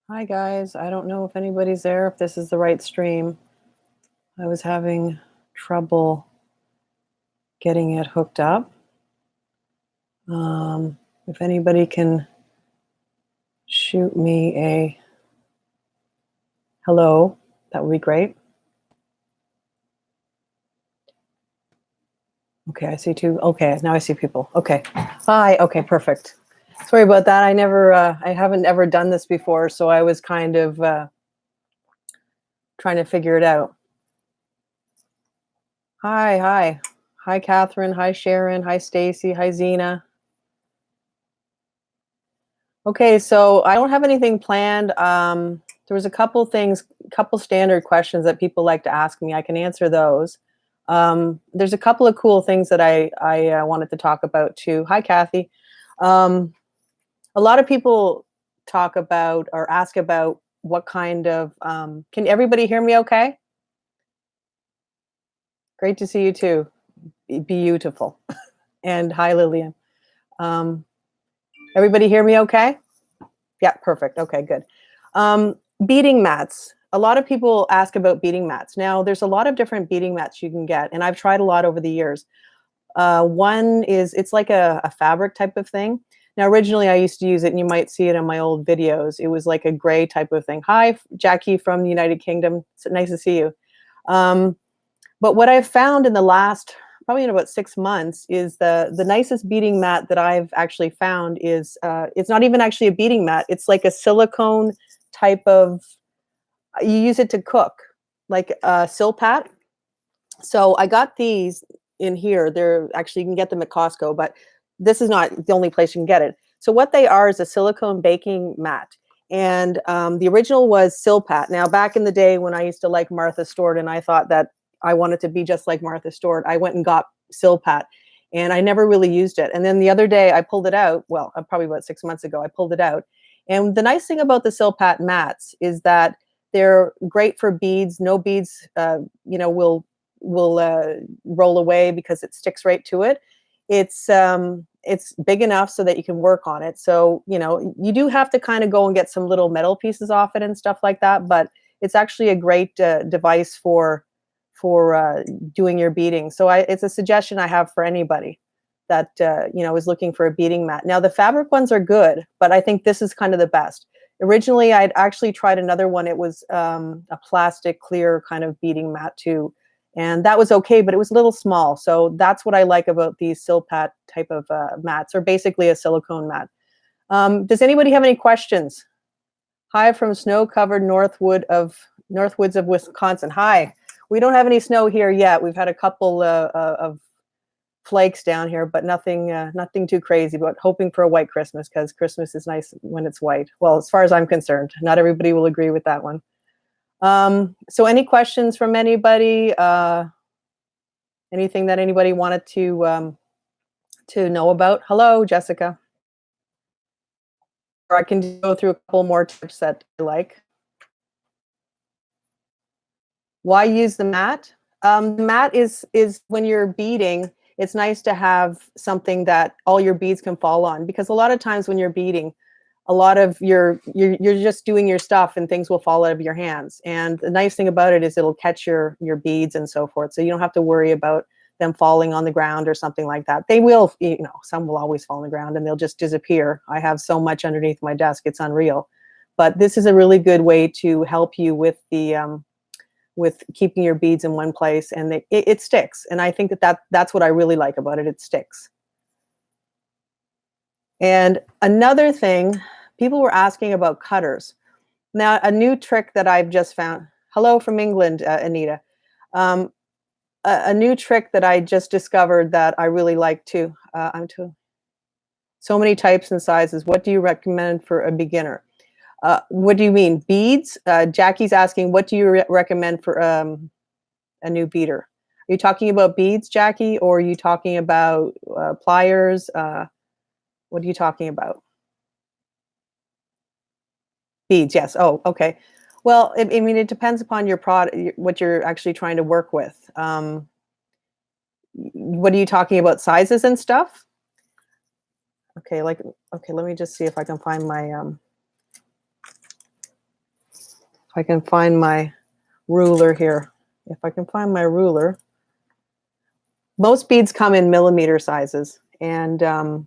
Hi guys, I don't know if anybody's there, if this is the right stream. I was having trouble getting it hooked up. If anybody can shoot me a hello, that would be great. Okay, I see two. Okay, now I see people. Okay, hi. Okay, perfect. Sorry about that. I haven't ever done this before, so I was kind of trying to figure it out. Hi, Catherine. Hi, Sharon. Hi, Stacy. Hi, Zena. Okay, so I don't have anything planned. There was a couple standard questions that people like to ask me. I can answer those. There's a couple of cool things that I wanted to talk about too. Hi, Kathy. A lot of people talk about or ask about what kind of, can everybody hear me okay? Great to see you too. Beautiful. And hi, Lillian. Everybody hear me okay? Yeah, perfect. Okay, good. Beading mats. A lot of people ask about beading mats. Now, there's a lot of different beading mats you can get, and I've tried a lot over the years. One is, it's like a fabric type of thing. Now, originally I used to use it, and you might see it in my old videos. It was like a gray type of thing. Hi, Jackie from the United Kingdom. It's nice to see you. But what I've found in the last, probably in about 6 months, is the nicest beading mat that I've actually found is, it's not even actually a beading mat. It's like a silicone type of, you use it to cook, like a silpat. So I got these in here. They're actually, you can get them at Costco, but this is not the only place you can get it. So what they are is a silicone baking mat. And the original was silpat. Now, back in the day when I used to like Martha Stewart and I thought that I wanted to be just like Martha Stewart, I went and got silpat, and I never really used it. And then the other day I pulled it out. Well, probably about 6 months ago, I pulled it out. And the nice thing about the silpat mats is that they're great for beads. No beads, will roll away because it sticks right to it. It's big enough so that you can work on it. So, you do have to kind of go and get some little metal pieces off it and stuff like that, but it's actually a great device for doing your beading. So it's a suggestion I have for anybody that is looking for a beading mat. Now, the fabric ones are good, but I think this is kind of the best. Originally, I'd actually tried another one. It was a plastic clear kind of beading mat too, and that was okay, but it was a little small. So that's what I like about these silpat type of mats, or basically a silicone mat. Does anybody have any questions? Hi from snow-covered Northwoods of Wisconsin. Hi. We don't have any snow here yet. We've had a couple of flakes down here, but nothing too crazy. But hoping for a white Christmas, because Christmas is nice when it's white. Well, as far as I'm concerned, not everybody will agree with that one. So any questions from anybody? Anything that anybody wanted to know about? Hello, Jessica. Or I can go through a couple more tips that I like. Why use the mat? The mat is when you're beading, it's nice to have something that all your beads can fall on, because a lot of times when you're beading, a lot of you're just doing your stuff and things will fall out of your hands. And the nice thing about it is it'll catch your beads and so forth. So you don't have to worry about them falling on the ground or something like that. They will, some will always fall on the ground and they'll just disappear. I have so much underneath my desk, it's unreal. But this is a really good way to help you with the with keeping your beads in one place, and it sticks. And I think that's what I really like about it. It sticks. And another thing, people were asking about cutters. Now, a new trick that I've just found. Hello from England, Anita. A new trick that I just discovered that I really like too. So many types and sizes. What do you recommend for a beginner? What do you mean, beads? Jackie's asking, what do you recommend for a new beader? Are you talking about beads, Jackie, or are you talking about pliers? What are you talking about? Beads, yes. Oh, okay. Well, I mean, it depends upon your product, what you're actually trying to work with. What are you talking about, sizes and stuff? Okay, let me just see if I can find my I can find my ruler here. If I can find my ruler. Most beads come in millimeter sizes. And let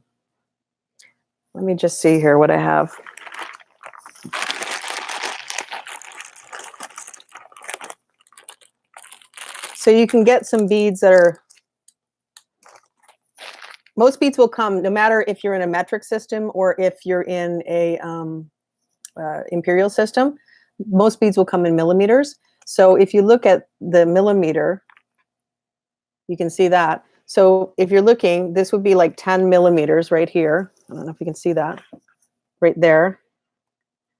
me just see here what I have. So you can get some beads that are, most beads will come no matter if you're in a metric system or if you're in a imperial system. Most beads will come in millimeters. So if you look at the millimeter, you can see that. So if you're looking, this would be like 10 millimeters right here. I don't know if you can see that right there.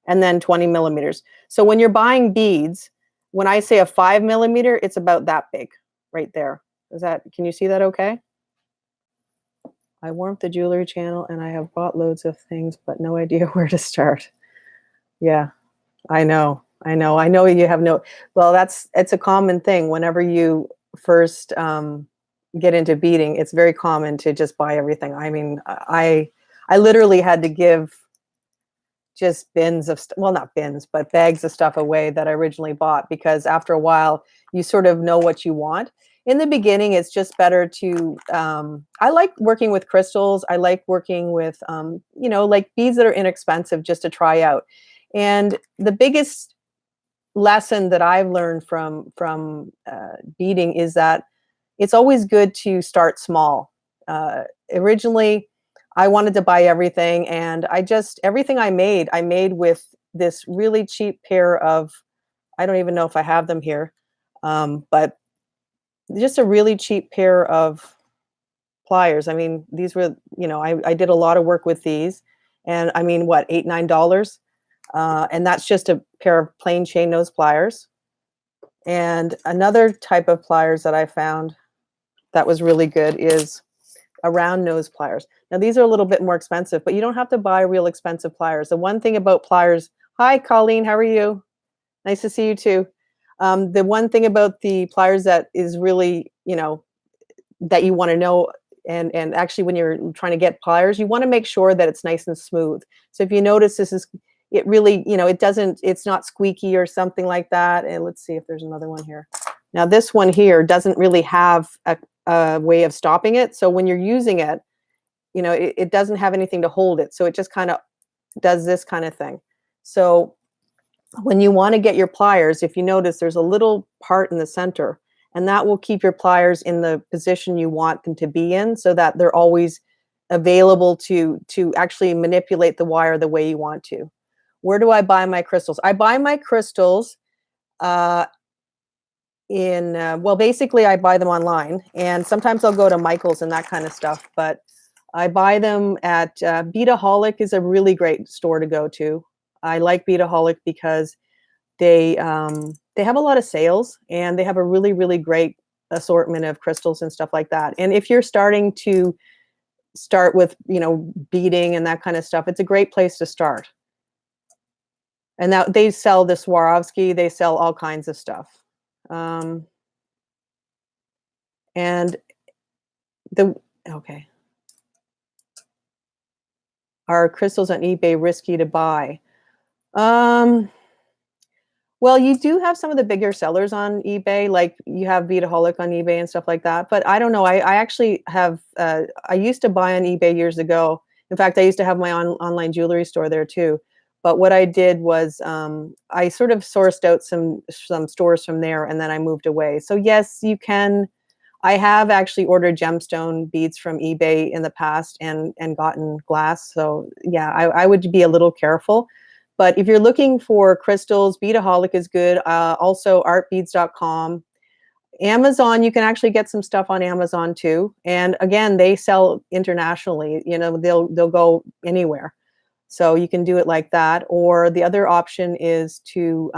And then 20 millimeters. So when you're buying beads, when I say a 5 millimeter, it's about that big right there. Is that, can you see that okay? I warmed the jewelry channel and I have bought loads of things, but no idea where to start. Yeah, I know you have no, well, it's a common thing. Whenever you first get into beading, it's very common to just buy everything. I mean, I literally had to give just bins of, well, not bins, but bags of stuff away that I originally bought, because after a while you sort of know what you want. In the beginning, it's just better to, I like working with crystals. I like working with, you know, like beads that are inexpensive just to try out. And the biggest lesson that I've learned from beading is that it's always good to start small. Originally, I wanted to buy everything, and everything I made with this really cheap pair of, I don't even know if I have them here, but just a really cheap pair of pliers. I mean, these were, you know, I did a lot of work with these, and I mean, what, $8, $9? And that's just a pair of plain chain nose pliers. And another type of pliers that I found that was really good is a round nose pliers. Now these are a little bit more expensive, but you don't have to buy real expensive pliers. The one thing about pliers, hi Colleen, how are you? Nice to see you too. The one thing about the pliers that is really, you know, that you want to know, and actually when you're trying to get pliers, you want to make sure that it's nice and smooth. So if you notice, this is, it really, you know, it's not squeaky or something like that. And let's see if there's another one here. Now this one here doesn't really have a way of stopping it. So when you're using it, you know, it doesn't have anything to hold it. So it just kind of does this kind of thing. So when you want to get your pliers, if you notice, there's a little part in the center, and that will keep your pliers in the position you want them to be in, so that they're always available to actually manipulate the wire the way you want to. Where do I buy my crystals? I buy my crystals well, basically I buy them online, and sometimes I'll go to Michael's and that kind of stuff, but I buy them at Beadaholic is a really great store to go to. I like Beadaholic because they have a lot of sales, and they have a really, really great assortment of crystals and stuff like that. And if you're starting to start with, you know, beading and that kind of stuff, it's a great place to start. And that they sell the Swarovski, they sell all kinds of stuff. And okay. Are crystals on eBay risky to buy? Well, you do have some of the bigger sellers on eBay, like you have Beadaholic on eBay and stuff like that. But I don't know. I actually have, I used to buy on eBay years ago. In fact, I used to have my online jewelry store there too. But what I did was I sort of sourced out some stores from there, and then I moved away. So yes, you can. I have actually ordered gemstone beads from eBay in the past and gotten glass. So yeah, I would be a little careful. But if you're looking for crystals, Beadaholic is good. Also artbeads.com. Amazon, you can actually get some stuff on Amazon too. And again, they sell internationally. You know, they'll go anywhere. So you can do it like that. Or the other option is to,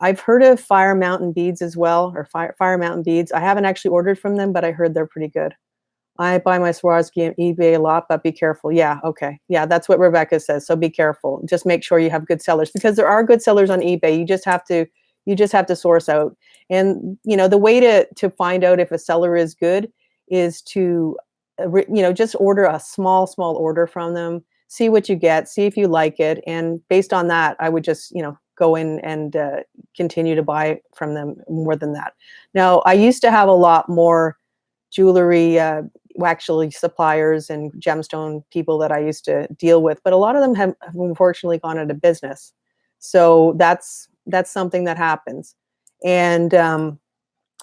I've heard of Fire Mountain beads as well, or Fire Mountain beads. I haven't actually ordered from them, but I heard they're pretty good. I buy my Swarovski on eBay a lot, but be careful. Yeah, okay. Yeah, that's what Rebecca says. So be careful. Just make sure you have good sellers, because there are good sellers on eBay. You just have to source out. And you know, the way to find out if a seller is good is to you know, just order a small order from them, see what you get, see if you like it, and based on that, I would just, you know, go in and continue to buy from them more than that. Now, I used to have a lot more jewelry, actually suppliers and gemstone people that I used to deal with, but a lot of them have unfortunately gone out of business. So that's something that happens. And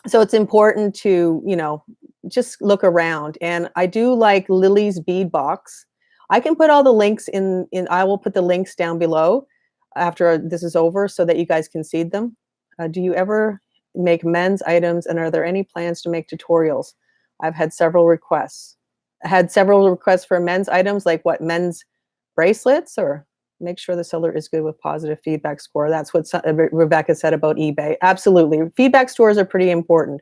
so it's important to, you know, just look around. And I do like Lily's bead box. I can put all the links in, I will put the links down below after this is over so that you guys can see them. Do you ever make men's items, and are there any plans to make tutorials? I've had several requests. I had several requests for men's items, like what, men's bracelets, or make sure the seller is good with positive feedback score. That's what Rebecca said about eBay. Absolutely. Feedback scores are pretty important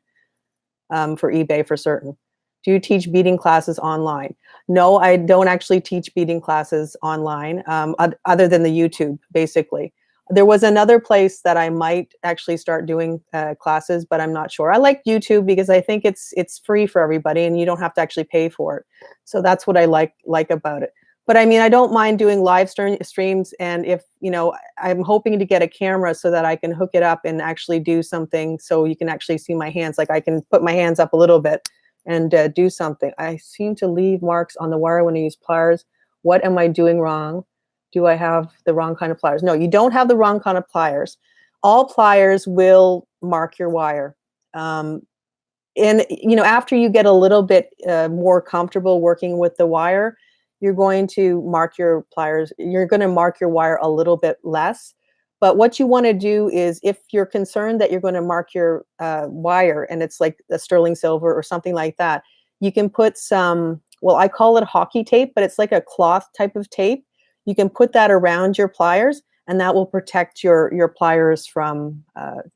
for eBay for certain. Do you teach beading classes online? No, I don't actually teach beading classes online, other than the YouTube, basically. There was another place that I might actually start doing classes, but I'm not sure. I like YouTube because I think it's free for everybody and you don't have to actually pay for it. So that's what I like about it. But I mean, I don't mind doing live streams, and if, you know, I'm hoping to get a camera so that I can hook it up and actually do something so you can actually see my hands. Like I can put my hands up a little bit and do something. I seem to leave marks on the wire when I use pliers. What am I doing wrong? Do I have the wrong kind of pliers? No, you don't have the wrong kind of pliers. All pliers will mark your wire. And, you know, after you get a little bit more comfortable working with the wire, you're going to mark your pliers. You're going to mark your wire a little bit less. But what you want to do is, if you're concerned that you're going to mark your wire and it's like a sterling silver or something like that, you can put some, well, I call it hockey tape, but it's like a cloth type of tape. You can put that around your pliers, and that will protect your pliers from,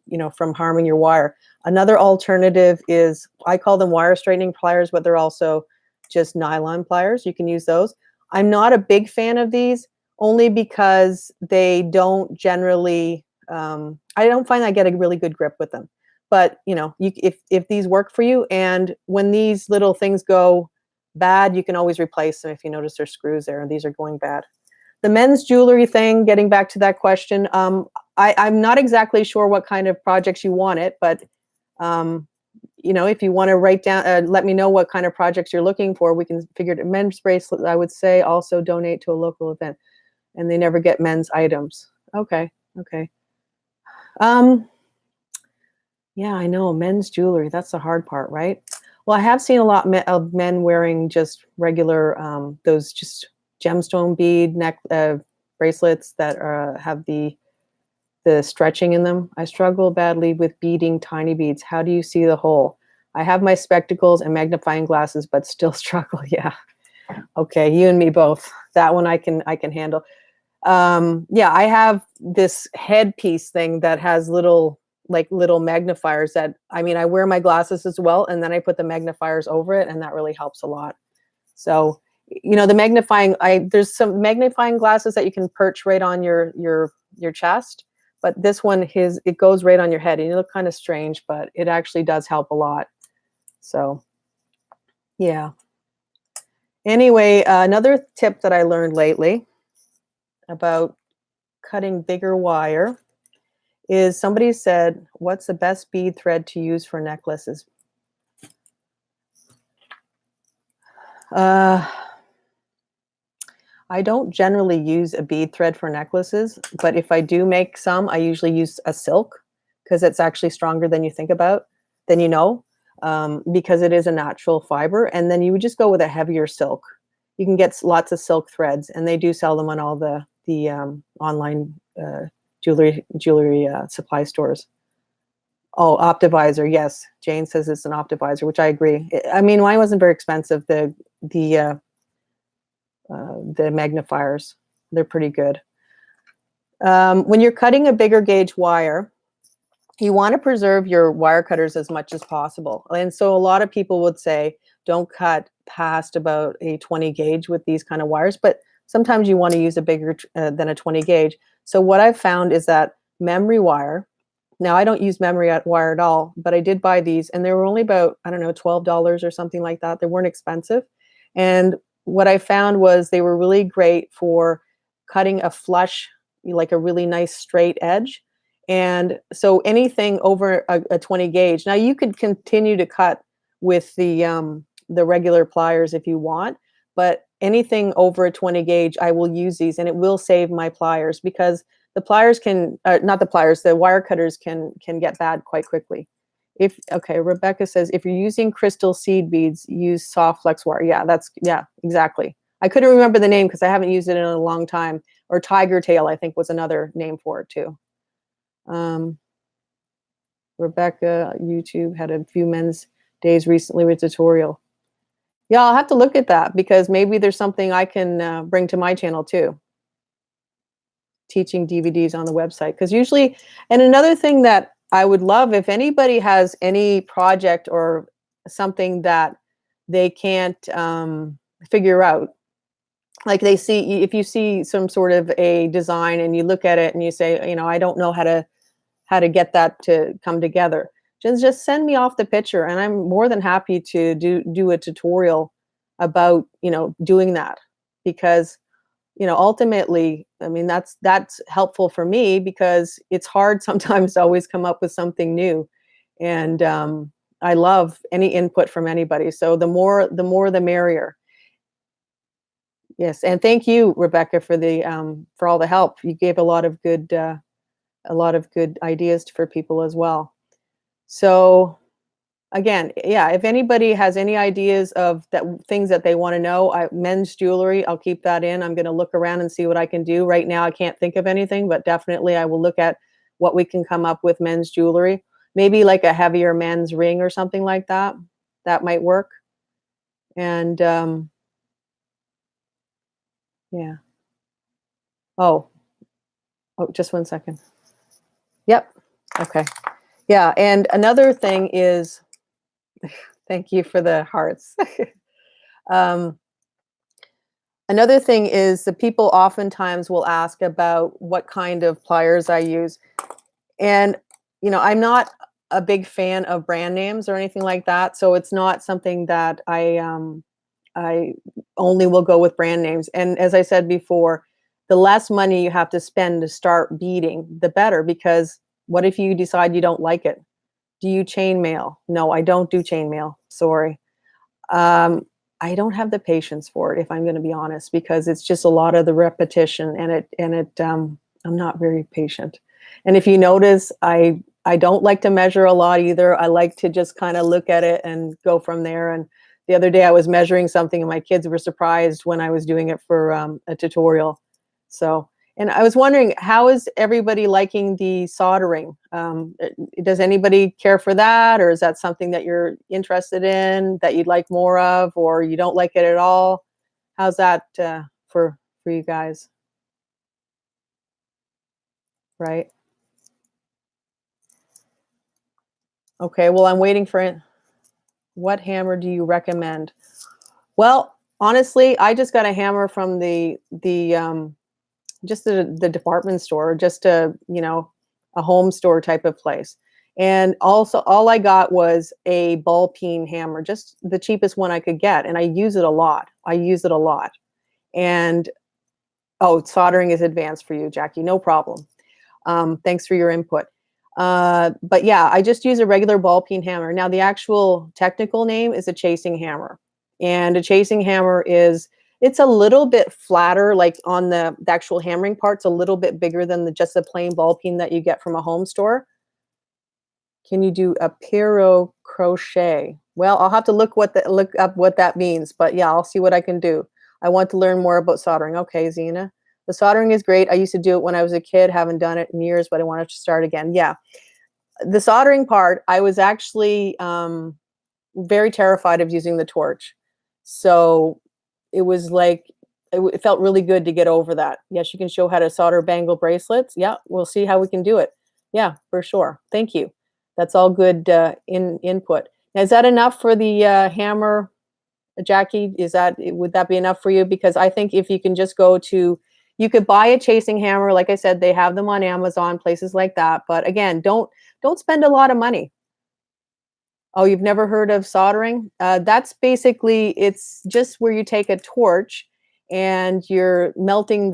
you know, from harming your wire. Another alternative is, I call them wire straightening pliers, but they're also just nylon pliers. You can use those. I'm not a big fan of these, only because they don't generally, I don't find I get a really good grip with them. But, you know, if these work for you, and when these little things go bad, you can always replace them if you notice there's screws there and these are going bad. The men's jewelry thing, getting back to that question, I'm not exactly sure what kind of projects you want it, but you know, if you want to write down, let me know what kind of projects you're looking for. We can figure it. Men's bracelets, I would say, also donate to a local event, and they never get men's items. Okay, okay. Yeah, I know, men's jewelry. That's the hard part, right? Well, I have seen a lot of men wearing just regular, those just gemstone bead neck bracelets that have the stretching in them. I struggle badly with beading tiny beads. How do you see the hole? I have my spectacles and magnifying glasses, but still struggle. Yeah. Okay, you and me both. That one I can handle. Yeah, I have this headpiece thing that has little magnifiers that, I mean, I wear my glasses as well, and then I put the magnifiers over it, and that really helps a lot. So, you know, the magnifying, there's some magnifying glasses that you can perch right on your chest, but this one, it goes right on your head, and you look kind of strange, but it actually does help a lot. So, yeah. Anyway, another tip that I learned lately about cutting bigger wire is, somebody said, what's the best bead thread to use for necklaces? I don't generally use a bead thread for necklaces, but if I do make some, I usually use a silk, because it's actually stronger than you think about, than you know, because it is a natural fiber. And then you would just go with a heavier silk. You can get lots of silk threads, and they do sell them on all the online jewelry supply stores. Oh, Optivisor, yes. Jane says it's an Optivisor, which I agree. I mean, mine wasn't very expensive. The magnifiers, they're pretty good. When you're cutting a bigger gauge wire, you want to preserve your wire cutters as much as possible. And so a lot of people would say, don't cut past about a 20 gauge with these kind of wires, but sometimes you want to use a bigger than a 20 gauge. So what I've found is that memory wire, now I don't use memory wire at all, but I did buy these, and they were only about, I don't know, $12 or something like that. They weren't expensive. And what I found was they were really great for cutting a flush like a really nice straight edge. And so anything over a 20 gauge. Now you could continue to cut with the regular pliers if you want, but anything over a 20 gauge, I will use these, and it will save my pliers, because the pliers can, not the pliers, the wire cutters can get bad quite quickly. Okay, Rebecca says, if you're using crystal seed beads, use soft flex wire. Yeah, exactly. I couldn't remember the name because I haven't used it in a long time. Or tiger tail, I think, was another name for it too. Rebecca, YouTube had a few men's days recently with tutorial. Yeah, I'll have to look at that, because maybe there's something I can bring to my channel too. Teaching DVDs on the website. Because usually, and another thing that I would love, if anybody has any project or something that they can't figure out, like if you see some sort of a design and you look at it and you say, I don't know how to get that to come together, just send me off the picture, and I'm more than happy to do a tutorial about doing that. Because ultimately, I mean, that's helpful for me, because it's hard sometimes to always come up with something new. And I love any input from anybody. So the more the merrier. Yes, and thank you, Rebecca, for all the help. You gave a lot of good ideas for people as well. So again, yeah, if anybody has any ideas of things that they want to know, men's jewelry, I'll keep that in. I'm going to look around and see what I can do. Right now, I can't think of anything, but definitely I will look at what we can come up with men's jewelry. Maybe like a heavier men's ring or something like that. That might work. And yeah. Oh, just one second. Yep. Okay. Yeah. And another thing is, thank you for the hearts. Another thing is the people oftentimes will ask about what kind of pliers I use. And, I'm not a big fan of brand names or anything like that. So it's not something that I only will go with brand names. And as I said before, the less money you have to spend to start beading, the better, because what if you decide you don't like it? Do you chainmail? No, I don't do chainmail. Sorry. I don't have the patience for it, if I'm going to be honest, because it's just a lot of the repetition, and I'm not very patient. And if you notice, I don't like to measure a lot either. I like to just kind of look at it and go from there. And the other day I was measuring something, and my kids were surprised when I was doing it for a tutorial. So, and I was wondering, how is everybody liking the soldering? Does anybody care for that? Or is that something that you're interested in, that you'd like more of, or you don't like it at all? How's that for you guys? Right? Okay, well, I'm waiting for it. What hammer do you recommend? Well, honestly, I just got a hammer from just the department store, just a home store type of place. And also, all I got was a ball peen hammer, just the cheapest one I could get, and I use it a lot. And soldering is advanced for you, Jackie. No problem. Thanks for your input. But yeah, I just use a regular ball peen hammer. Now, the actual technical name is a chasing hammer, and a chasing hammer it's a little bit flatter, like on the actual hammering part's a little bit bigger than just the plain ball peen that you get from a home store. Can you do a Pero crochet? Well, I'll have to look up what that means, but yeah, I'll see what I can do. I want to learn more about soldering. Okay, Zena. The soldering is great. I used to do it when I was a kid, haven't done it in years, but I wanted to start again. Yeah. The soldering part, I was actually very terrified of using the torch. So it was like, it felt really good to get over that. Yes, you can show how to solder bangle bracelets. Yeah, we'll see how we can do it. Yeah, for sure. Thank you. That's all good input. Now, is that enough for the hammer, Jackie? Would that be enough for you? Because I think if you can just you could buy a chasing hammer. Like I said, they have them on Amazon, places like that. But again, don't spend a lot of money. Oh, you've never heard of soldering? That's basically, it's just where you take a torch and you're melting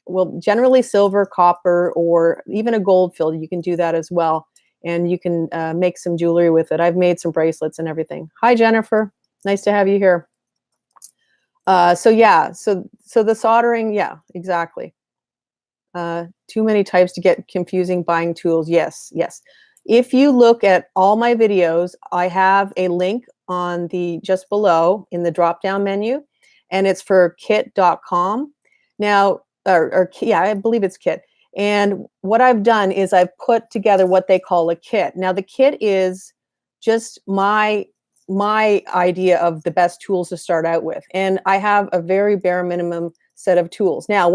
well, generally silver, copper, or even a gold fill. You can do that as well. And you can make some jewelry with it. I've made some bracelets and everything. Hi, Jennifer. Nice to have you here. So yeah, so the soldering, yeah, exactly. Too many types to get confusing buying tools. Yes, yes. If you look at all my videos, I have a link on the just below in the drop down menu, and it's for kit.com. Now, yeah, I believe it's kit. And what I've done is I've put together what they call a kit. Now, the kit is just my idea of the best tools to start out with. And I have a very bare minimum set of tools. Now,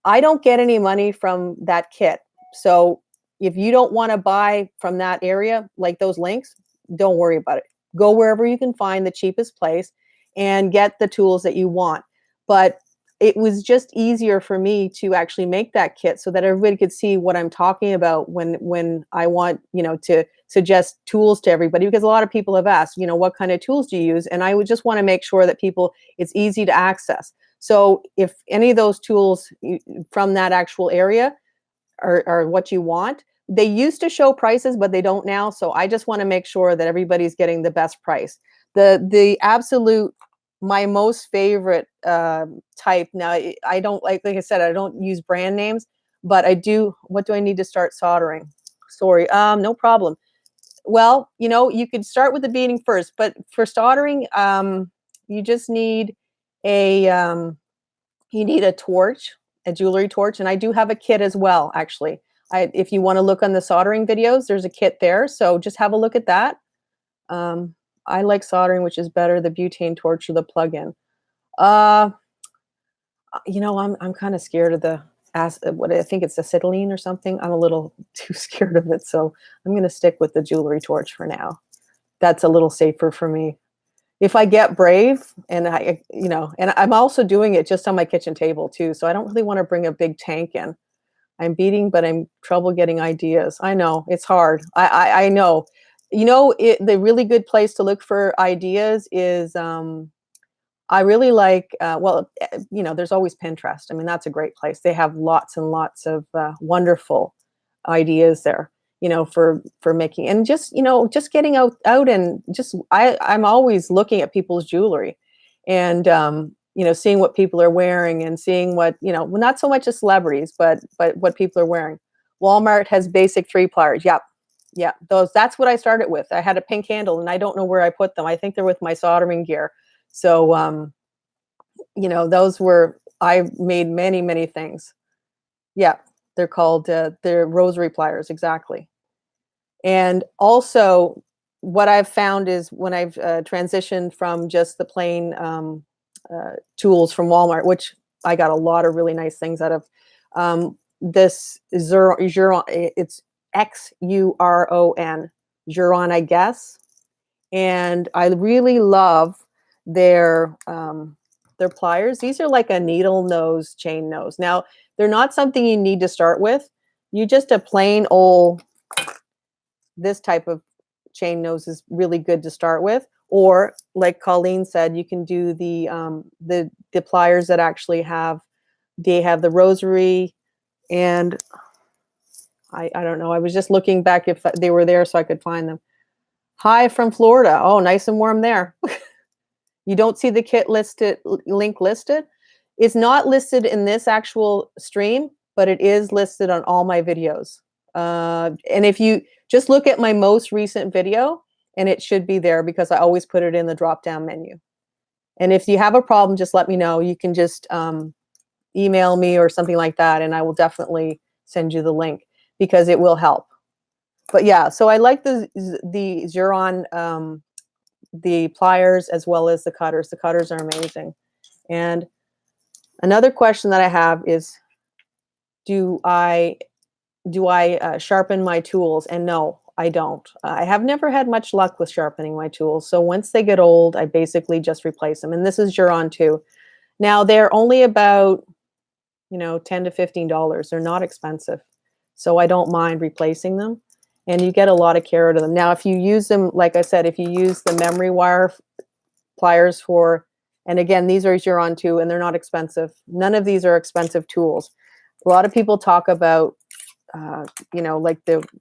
I don't get any money from that kit. So if you don't want to buy from that area, like those links, don't worry about it. Go wherever you can find the cheapest place and get the tools that you want. But it was just easier for me to actually make that kit so that everybody could see what I'm talking about when I want, to suggest tools to everybody, because a lot of people have asked, what kind of tools do you use? And I would just want to make sure that it's easy to access. So if any of those tools from that actual area are what you want, they used to show prices, but they don't now. So I just want to make sure that everybody's getting the best price. The absolute, my most favorite type. Now, I don't like I said, I don't use brand names, but I do. What do I need to start soldering? Sorry, no problem. Well, you could start with the beading first, but for soldering, you just need a torch, a jewelry torch, and I do have a kit as well, actually. If you want to look on the soldering videos, there's a kit there, so just have a look at that. I like soldering, which is better, the butane torch or the plug-in. I'm kind of scared of the what I think it's acetylene or something. I'm a little too scared of it, so I'm going to stick with the jewelry torch for now. That's a little safer for me. If I get brave, and and I'm also doing it just on my kitchen table too, so I don't really want to bring a big tank in. I'm beating, but I'm trouble getting ideas. I know it's hard. I know. The really good place to look for ideas is I really like, there's always Pinterest. I mean, that's a great place. They have lots and lots of wonderful ideas there, for making, and just getting out and just, I'm always looking at people's jewelry and, seeing what people are wearing and seeing what, not so much as celebrities, but what people are wearing. Walmart has basic 3 pliers. Yep. Yeah. That's what I started with. I had a pink handle and I don't know where I put them. I think they're with my soldering gear. So, I made many, many things. Yeah, they're called, they're rosary pliers, exactly. And also, what I've found is when I've transitioned from just the plain tools from Walmart, which I got a lot of really nice things out of, this Xuron, it's Xuron, Xuron, I guess. And I really love their pliers. These are like a needle nose, chain nose. Now, they're not something you need to start with. You just a plain old, this type of chain nose is really good to start with. Or like Colleen said, you can do the pliers that actually have the rosary, and I don't know. I was just looking back if they were there so I could find them. Hi from Florida. Oh, nice and warm there. You don't see the kit link listed. It's not listed in this actual stream, but it is listed on all my videos. And if you just look at my most recent video, and it should be there because I always put it in the drop-down menu. And if you have a problem, just let me know. You can just email me or something like that, and I will definitely send you the link because it will help. But yeah, so I like the Xuron, the pliers as well as the cutters. The cutters are amazing. And another question that I have is, do I sharpen my tools? And no, I don't. I have never had much luck with sharpening my tools. So once they get old, I basically just replace them. And this is Xuron too. Now they're only about, $10 to $15. They're not expensive. So I don't mind replacing them. And you get a lot of care out of them. Now, if you use them, like I said, if you use the memory wire pliers for And again, these are Xuron too, and they're not expensive. None of these are expensive tools. A lot of people talk about, you know, like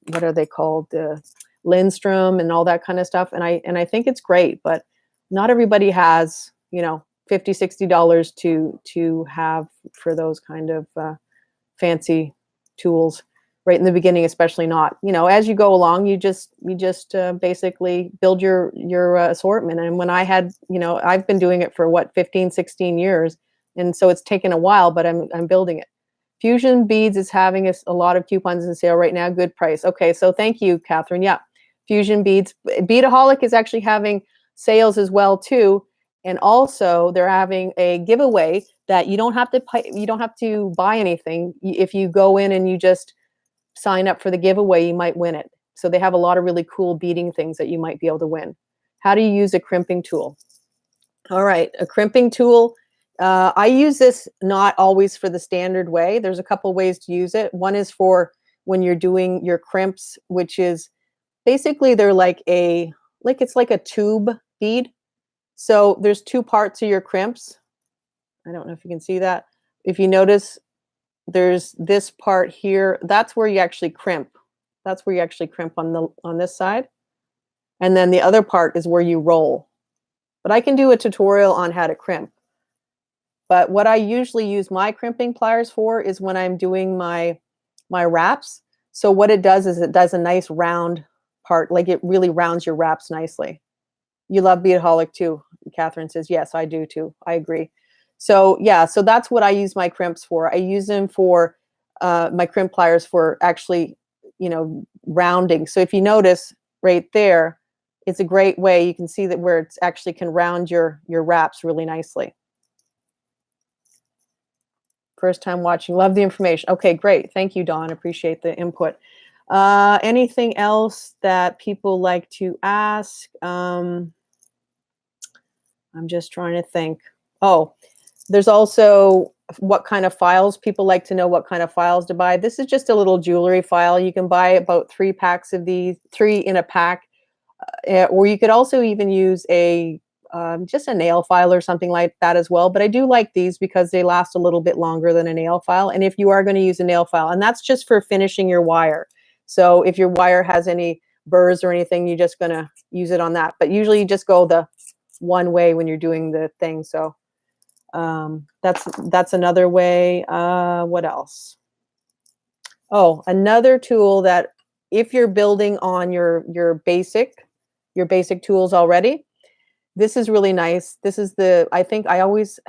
what are they called? The Lindstrom and all that kind of stuff. And I think it's great, but not everybody has, you know, $50, $60 to have for those kind of fancy tools right in the beginning, especially not. You know, as you go along, you just basically build your assortment. And when I had, you know, I've been doing it for what, 15, 16 years, and so it's taken a while, but I'm building it. Fusion Beads is having a lot of coupons in sale right now. Good price. Okay, so thank you, Catherine. Yeah, Fusion Beads. Beadaholic is actually having sales as well too, and also they're having a giveaway that you don't have to pay, you don't have to buy anything. If you go in and you just sign up for the giveaway, you might win it. So they have a lot of really cool beading things that you might be able to win. How do you use a crimping tool? All right, a crimping tool. I use this not always for the standard way. There's a couple ways to use it. One is for when you're doing your crimps, which is basically they're like it's like a tube bead. So there's two parts of your crimps. I don't know if you can see that. If you notice, there's this part here. That's where you actually crimp. That's where you actually crimp on this side. And then the other part is where you roll. But I can do a tutorial on how to crimp. But what I usually use my crimping pliers for is when I'm doing my wraps. So what it does is it does a nice round part, like it really rounds your wraps nicely. You love Beadaholic too. Catherine says, yes, I do too. I agree. So yeah, so that's what I use my crimps for. I use them for my crimp pliers for actually, you know, rounding. So if you notice right there, it's a great way. You can see that where it's actually can round your wraps really nicely. First time watching. Love the information. Okay, great. Thank you, Dawn. Appreciate the input. Anything else that people like to ask? I'm just trying to think. Oh, there's also what kind of files. People like to know what kind of files to buy. This is just a little jewelry file. You can buy about 3 packs of these, 3 in a pack. Or you could also even use a just a nail file or something like that as well. But I do like these because they last a little bit longer than a nail file. And if you are going to use a nail file, and that's just for finishing your wire. So if your wire has any burrs or anything, you're just going to use it on that. But usually you just go the one way when you're doing the thing. So that's another way. What else? Oh, another tool that if you're building on your basic tools already, this is really nice. This is I think I always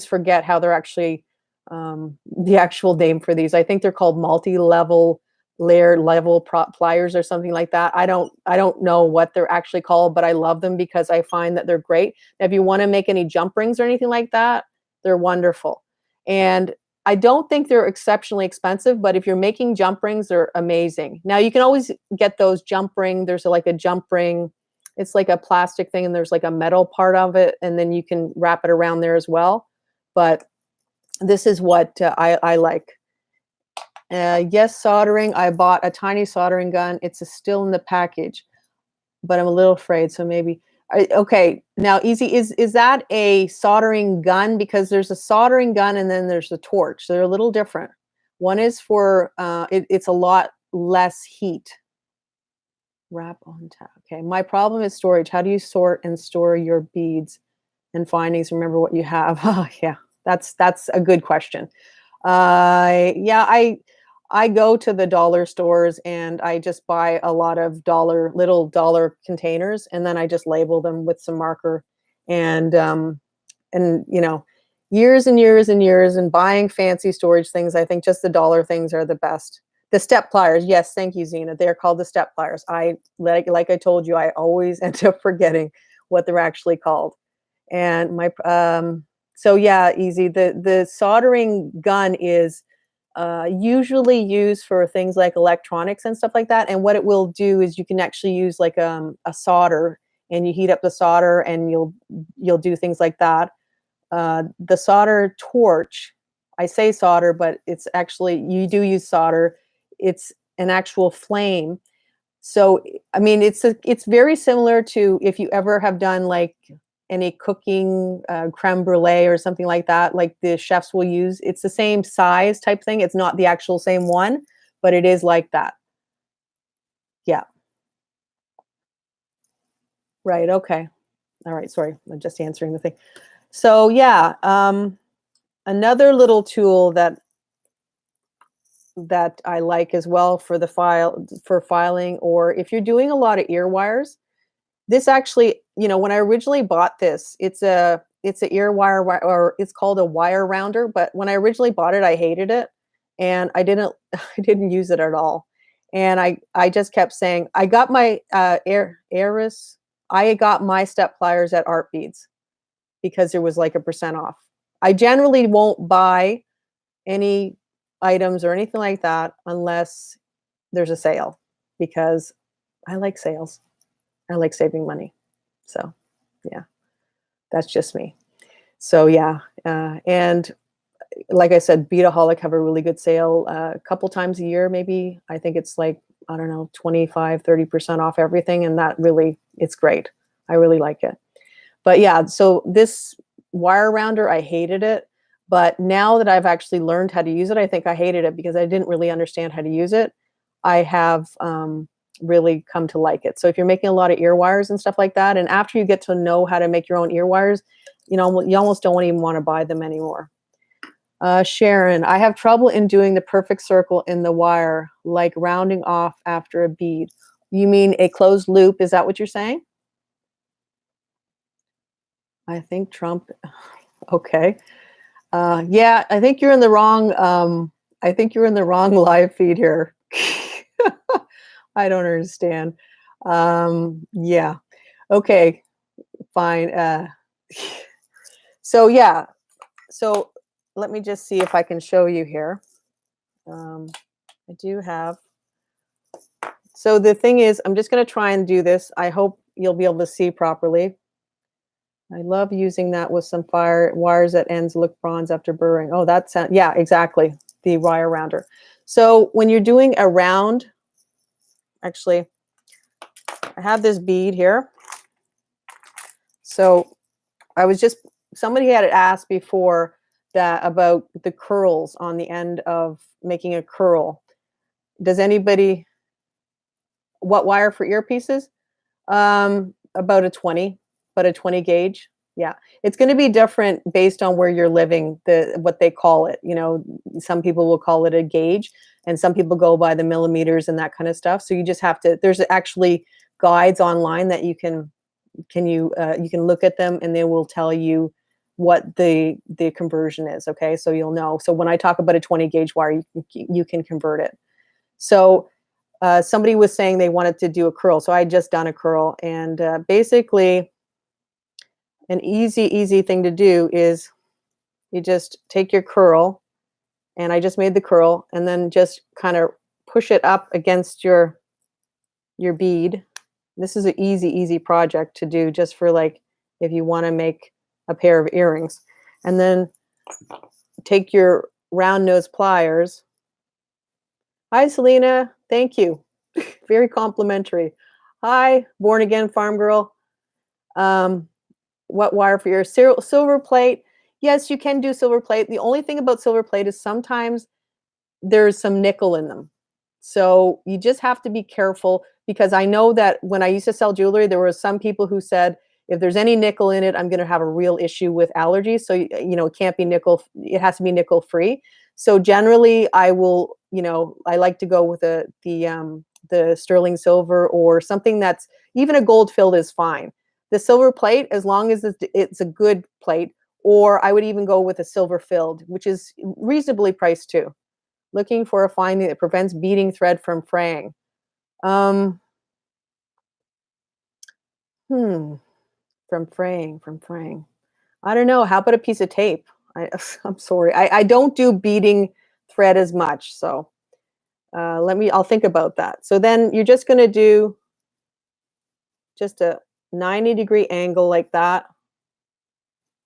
forget how they're actually, the actual name for these. I think they're called multi-level layer level pliers or something like that. I don't know what they're actually called, but I love them because I find that they're great. If you want to make any jump rings or anything like that, they're wonderful. And I don't think they're exceptionally expensive, but if you're making jump rings, they're amazing. Now you can always get those jump ring. There's like a jump ring. It's like a plastic thing and there's like a metal part of it. And then you can wrap it around there as well. But this is what I like. Yes, soldering. I bought a tiny soldering gun. It's still in the package, but I'm a little afraid. So maybe, okay. Now, Easy, is that a soldering gun? Because there's a soldering gun and then there's a torch. So they're a little different. One is for, it's a lot less heat. Wrap on top. Okay. My problem is storage. How do you sort and store your beads and findings? Remember what you have. Oh, yeah, that's a good question. Yeah, I go to the dollar stores and I just buy a lot of little dollar containers, and then I just label them with some marker, and you know, years and years and years and buying fancy storage things. I think just the dollar things are the best. The step pliers. Yes, thank you, Zena. They're called the step pliers. Like I told you, I always end up forgetting what they're actually called. And so yeah, Easy. The soldering gun is usually used for things like electronics and stuff like that. And what it will do is you can actually use like a solder, and you heat up the solder, and you'll do things like that. The solder torch. I say solder, but it's actually, you do use solder. It's an actual flame. So, I mean, it's very similar to if you ever have done like any cooking creme brulee or something like that, like the chefs will use. It's the same size type thing. It's not the actual same one, but it is like that. Yeah. Right. Okay. All right. Sorry. I'm just answering the thing. So yeah, another little tool that I like as well for the for filing, or if you're doing a lot of ear wires. This actually, when I originally bought this, it's a ear wire, or it's called a wire rounder. But when I originally bought it, I hated it, and I didn't I didn't use it at all. And I just kept saying, I got my Eris, I got my step pliers at Art Beads because there was like a % off. I generally won't buy any items or anything like that unless there's a sale, because I like sales. I like saving money. So, yeah, that's just me. So, yeah. And like I said, Beataholic have a really good sale a couple times a year, maybe. I think it's like, I don't know, 25, 30% off everything. And that really, it's great. I really like it. But yeah, so this wire rounder, I hated it. But now that I've actually learned how to use it, I think I hated it because I didn't really understand how to use it. I have really come to like it. So if you're making a lot of ear wires and stuff like that, and after you get to know how to make your own ear wires, you almost don't even want to buy them anymore. Sharon, I have trouble in doing the perfect circle in the wire, like rounding off after a bead. You mean a closed loop? Is that what you're saying? I think Trump. Okay. Yeah, I think you're in the wrong. I think you're in the wrong live feed here. I don't understand. Yeah. Okay. Fine. So yeah. So let me just see if I can show you here. I do have. So the thing is, I'm just going to try and do this. I hope you'll be able to see properly. I love using that with some wires that ends look bronze after burring. Oh, that's, yeah, exactly. The wire rounder. So when you're doing a round, actually, I have this bead here. So somebody had asked before that about the curls on the end of making a curl. Does anybody, what wire for earpieces? About a 20, but a 20 gauge. Yeah, it's going to be different based on where you're living, what they call it. Some people will call it a gauge, and some people go by the millimeters and that kind of stuff. So you just have to, there's actually guides online that you can look at them, and they will tell you what the conversion is. Okay, so you'll know. So when I talk about a 20 gauge wire, you can convert it. So somebody was saying they wanted to do a curl. So I had just done a curl, and basically an easy thing to do is you just take your curl, and I just made the curl, and then just kind of push it up against your bead. This is an easy project to do, just for like if you want to make a pair of earrings. And then take your round nose pliers. Hi, Selena. Thank you. Very complimentary. Hi, born again farm girl. What wire for your silver plate? Yes, you can do silver plate. The only thing about silver plate is sometimes there's some nickel in them. So you just have to be careful, because I know that when I used to sell jewelry, there were some people who said, if there's any nickel in it, I'm going to have a real issue with allergies. So, it can't be nickel. It has to be nickel free. So generally I will, I like to go with the sterling silver, or something that's even a gold filled is fine. The silver plate, as long as it's a good plate, or I would even go with a silver filled, which is reasonably priced too. Looking for a finding that prevents beading thread from fraying. From fraying. I don't know. How about a piece of tape? I'm sorry. I don't do beading thread as much. So I'll think about that. So then you're just going to do just a 90-degree angle like that.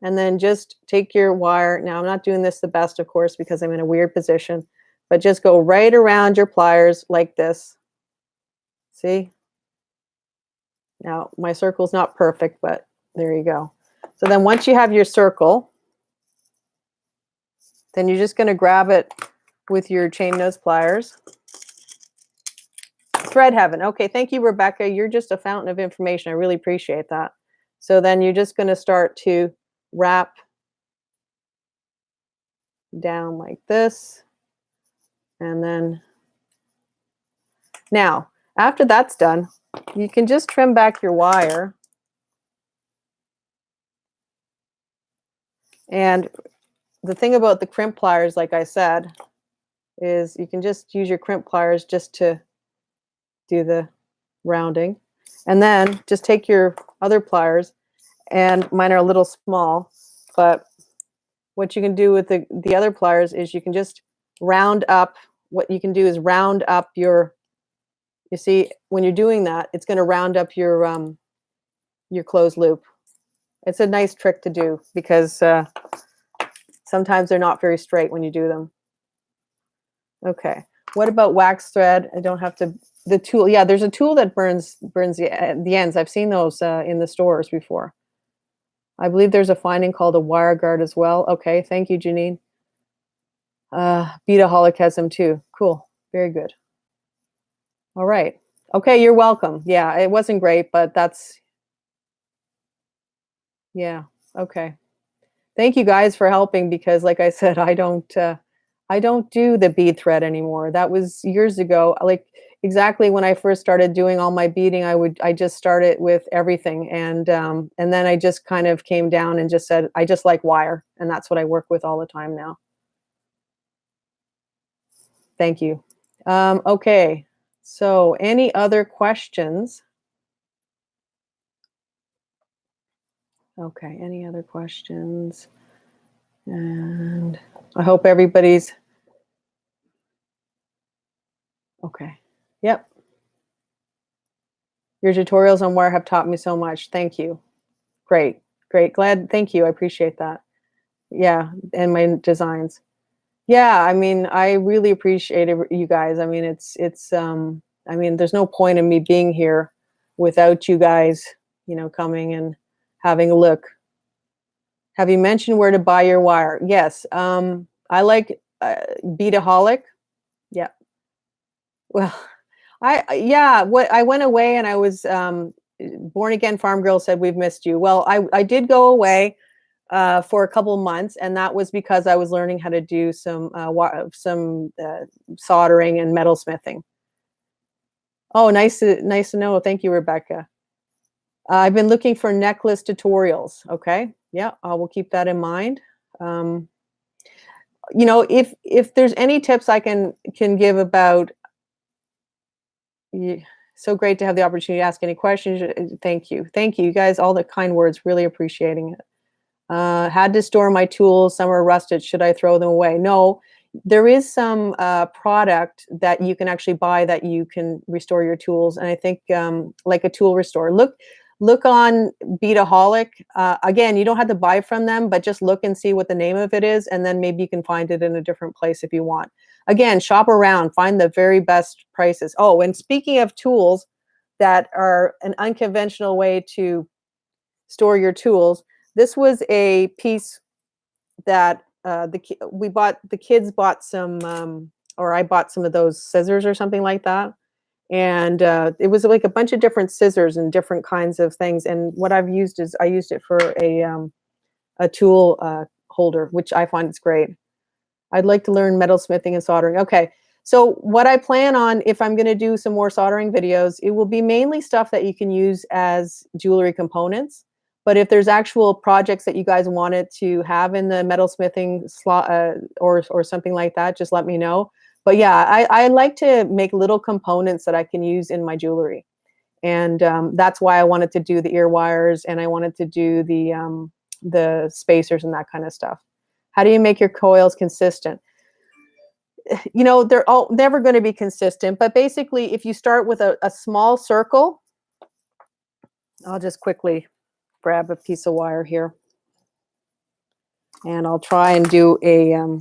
And then just take your wire. Now I'm not doing this the best, of course, because I'm in a weird position, but just go right around your pliers like this. See? Now my circle's not perfect, but there you go. So then once you have your circle, then you're just going to grab it with your chain nose pliers. Thread heaven. Okay, thank you, Rebecca. You're just a fountain of information. I really appreciate that. So then you're just going to start to wrap down like this. And then now, after that's done, you can just trim back your wire. And the thing about the crimp pliers, like I said, is you can just use your crimp pliers just to do the rounding. And then just take your other pliers, and mine are a little small, but what you can do with the other pliers is you can just round up. What you can do is round up your, you see, when you're doing that, it's going to round up your closed loop. It's a nice trick to do because sometimes they're not very straight when you do them. Okay. What about wax thread? I don't have to, the tool. Yeah, there's a tool that burns the ends. I've seen those in the stores before. I believe there's a finding called a wire guard as well. Okay, thank you, Janine. Beataholic has them too. Cool, very good. All right. Okay, you're welcome. Yeah, it wasn't great, but that's, yeah, okay. Thank you guys for helping because, like I said, I don't do the bead thread anymore. That was years ago. Like exactly when I first started doing all my beading, I just started with everything, and then I just kind of came down and just said I just like wire, and that's what I work with all the time now. Thank you. Okay, so any other questions? Okay, any other questions? And I hope everybody's okay. Yep. Your tutorials on wire have taught me so much. Thank you. Great, great. Glad. Thank you. I appreciate that. Yeah, and my designs. Yeah, I mean, I really appreciate it, you guys. I mean, I mean, there's no point in me being here without you guys, you know, coming and having a look. Have you mentioned where to buy your wire? Yes. I like Beataholic. Yeah. Well, I went away and I was Born Again Farm Girl said we've missed you. Well, I did go away for a couple of months, and that was because I was learning how to do some soldering and metalsmithing. Oh, nice to know. Thank you, Rebecca. I've been looking for necklace tutorials. Okay, yeah, I will keep that in mind. You know, if there's any tips I can give about, so great to have the opportunity to ask any questions. Thank you, you guys, all the kind words. Really appreciating it. Had to store my tools. Some are rusted. Should I throw them away? No. There is some product that you can actually buy that you can restore your tools, and I think like a tool restore. Look on Beataholic. Again, you don't have to buy from them, but just look and see what the name of it is, and then maybe you can find it in a different place if you want. Again, shop around, find the very best prices. Oh, and speaking of tools that are an unconventional way to store your tools, this was a piece that the kids bought some, or I bought some of those scissors or something like that. And it was like a bunch of different scissors and different kinds of things. And what I've used is I used it for a tool holder, which I find is great. I'd like to learn metalsmithing and soldering. Okay. So what I plan on, if I'm going to do some more soldering videos, it will be mainly stuff that you can use as jewelry components. But if there's actual projects that you guys wanted to have in the metalsmithing slot or something like that, just let me know. But yeah, I like to make little components that I can use in my jewelry. And that's why I wanted to do the ear wires, and I wanted to do the spacers and that kind of stuff. How do you make your coils consistent? You know, they're all never going to be consistent, but basically if you start with a small circle, I'll just quickly grab a piece of wire here, and I'll try and do a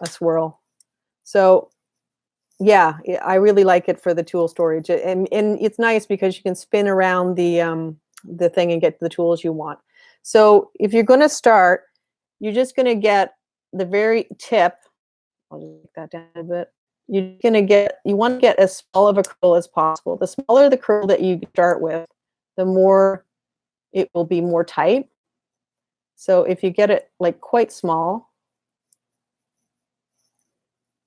swirl. So yeah, I really like it for the tool storage, and it's nice because you can spin around the the thing and get the tools you want. So if you're going to start, you're just going to get the very tip. I'll just take that down a bit. You want to get as small of a curl as possible. The smaller the curl that you start with, the more it will be more tight. So if you get it like quite small,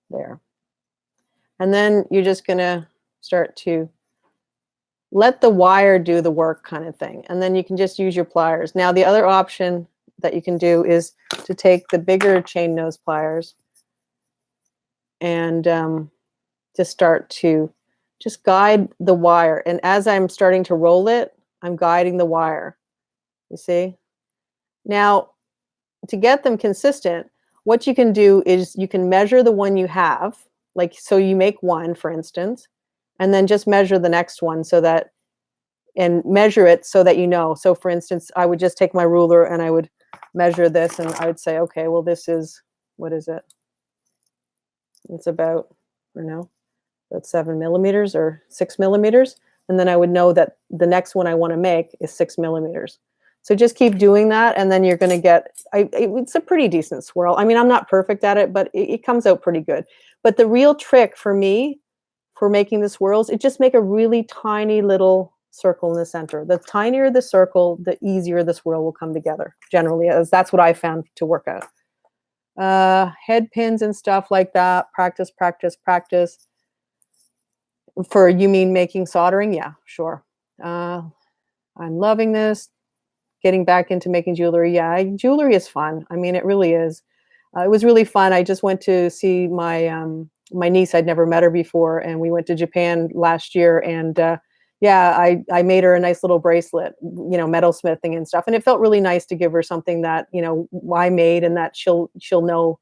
there. And then you're just going to start to let the wire do the work kind of thing. And then you can just use your pliers. Now, the other option that you can do is to take the bigger chain nose pliers and just start to just guide the wire. And as I'm starting to roll it, I'm guiding the wire. You see? Now, to get them consistent, what you can do is you can measure the one you have. Like, so you make one, for instance, and then just measure the next one so that, and measure it so that you know. So for instance, I would just take my ruler and I would measure this and I would say, okay, well, this is, what is it? It's about, I don't know, about 7 millimeters or 6 millimeters. And then I would know that the next one I want to make is 6 millimeters. So just keep doing that, and then you're going to get, it's a pretty decent swirl. I mean, I'm not perfect at it, but it comes out pretty good. But the real trick for me, for making the swirls, is just make a really tiny little circle in the center. The tinier the circle, the easier the swirl will come together, generally, as that's what I found to work out. Head pins and stuff like that, practice, practice, practice. For, you mean making soldering? Yeah, sure. I'm loving this. Getting back into making jewelry. Yeah, jewelry is fun. I mean, it really is. It was really fun. I just went to see my my niece. I'd never met her before, and we went to Japan last year. And yeah, I made her a nice little bracelet, you know, metal smithing and stuff. And it felt really nice to give her something that, you know, I made, and that she'll know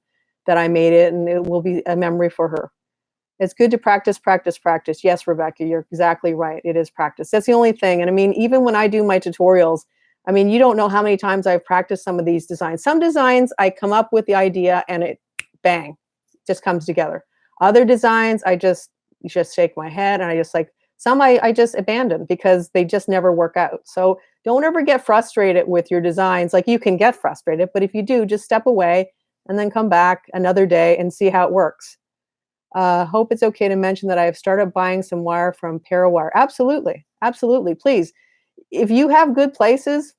that I made it, and it will be a memory for her. It's good to practice, practice, practice. Yes, Rebecca, you're exactly right. It is practice. That's the only thing. And I mean, even when I do my tutorials, I mean, you don't know how many times I've practiced some of these designs. Some designs, I come up with the idea and it, bang, just comes together. Other designs, I just shake my head, and I just like, some I just abandon because they just never work out. So don't ever get frustrated with your designs. Like, you can get frustrated, but if you do, just step away and then come back another day and see how it works. Hope it's okay to mention that I have started buying some wire from Parawire. Absolutely. Absolutely. Please. If you have good places,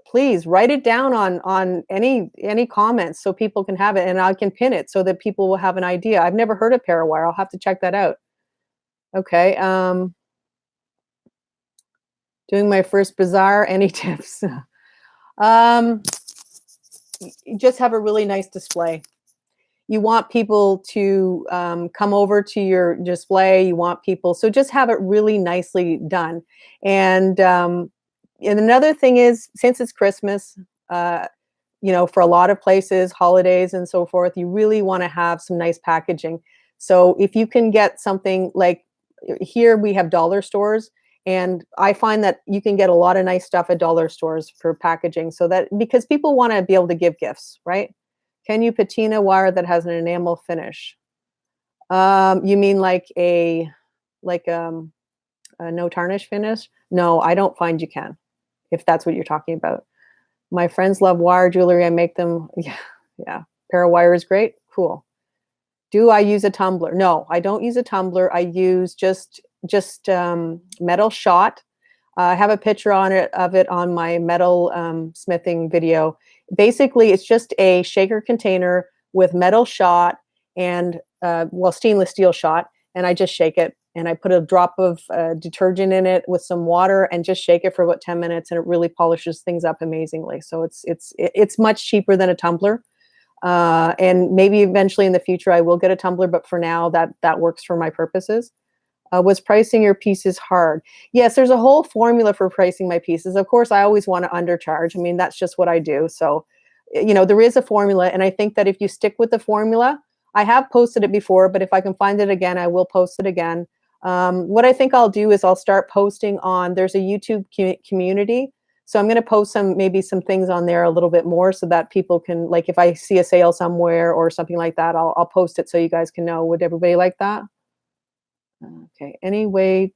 please write it down on any comments so people can have it, and I can pin it so that people will have an idea. I've never heard of Parawire. I'll have to check that out. Okay. Doing my first bazaar. Any tips? Just have a really nice display. You want people to come over to your display. You want people, so just have it really nicely done. And another thing is, since it's Christmas, you know, for a lot of places, holidays and so forth, you really want to have some nice packaging. So if you can get something like, here we have dollar stores, and I find that you can get a lot of nice stuff at dollar stores for packaging, so that, because people want to be able to give gifts, right? Can you patina wire that has an enamel finish? You mean like a no tarnish finish? No, I don't find you can, if that's what you're talking about. My friends love wire jewelry. I make them. Yeah. Parawire is great. Cool. Do I use a tumbler? No, I don't use a tumbler. I use just metal shot. I have a picture of it on my metal smithing video. Basically, it's just a shaker container with metal shot and stainless steel shot, and I just shake it, and I put a drop of detergent in it with some water and just shake it for about 10 minutes, and it really polishes things up amazingly. So it's much cheaper than a tumbler. And maybe eventually in the future I will get a tumbler, but for now that works for my purposes. Was pricing your pieces hard? Yes, there's a whole formula for pricing my pieces. Of course, I always want to undercharge. I mean, that's just what I do. So, you know, there is a formula, and I think that if you stick with the formula, I have posted it before, but if I can find it again, I will post it again. What I think I'll do is I'll start posting on, there's a YouTube community. So I'm going to post maybe some things on there a little bit more, so that people can, like, if I see a sale somewhere or something like that, I'll post it so you guys can know. Would everybody like that? Okay. Anyway,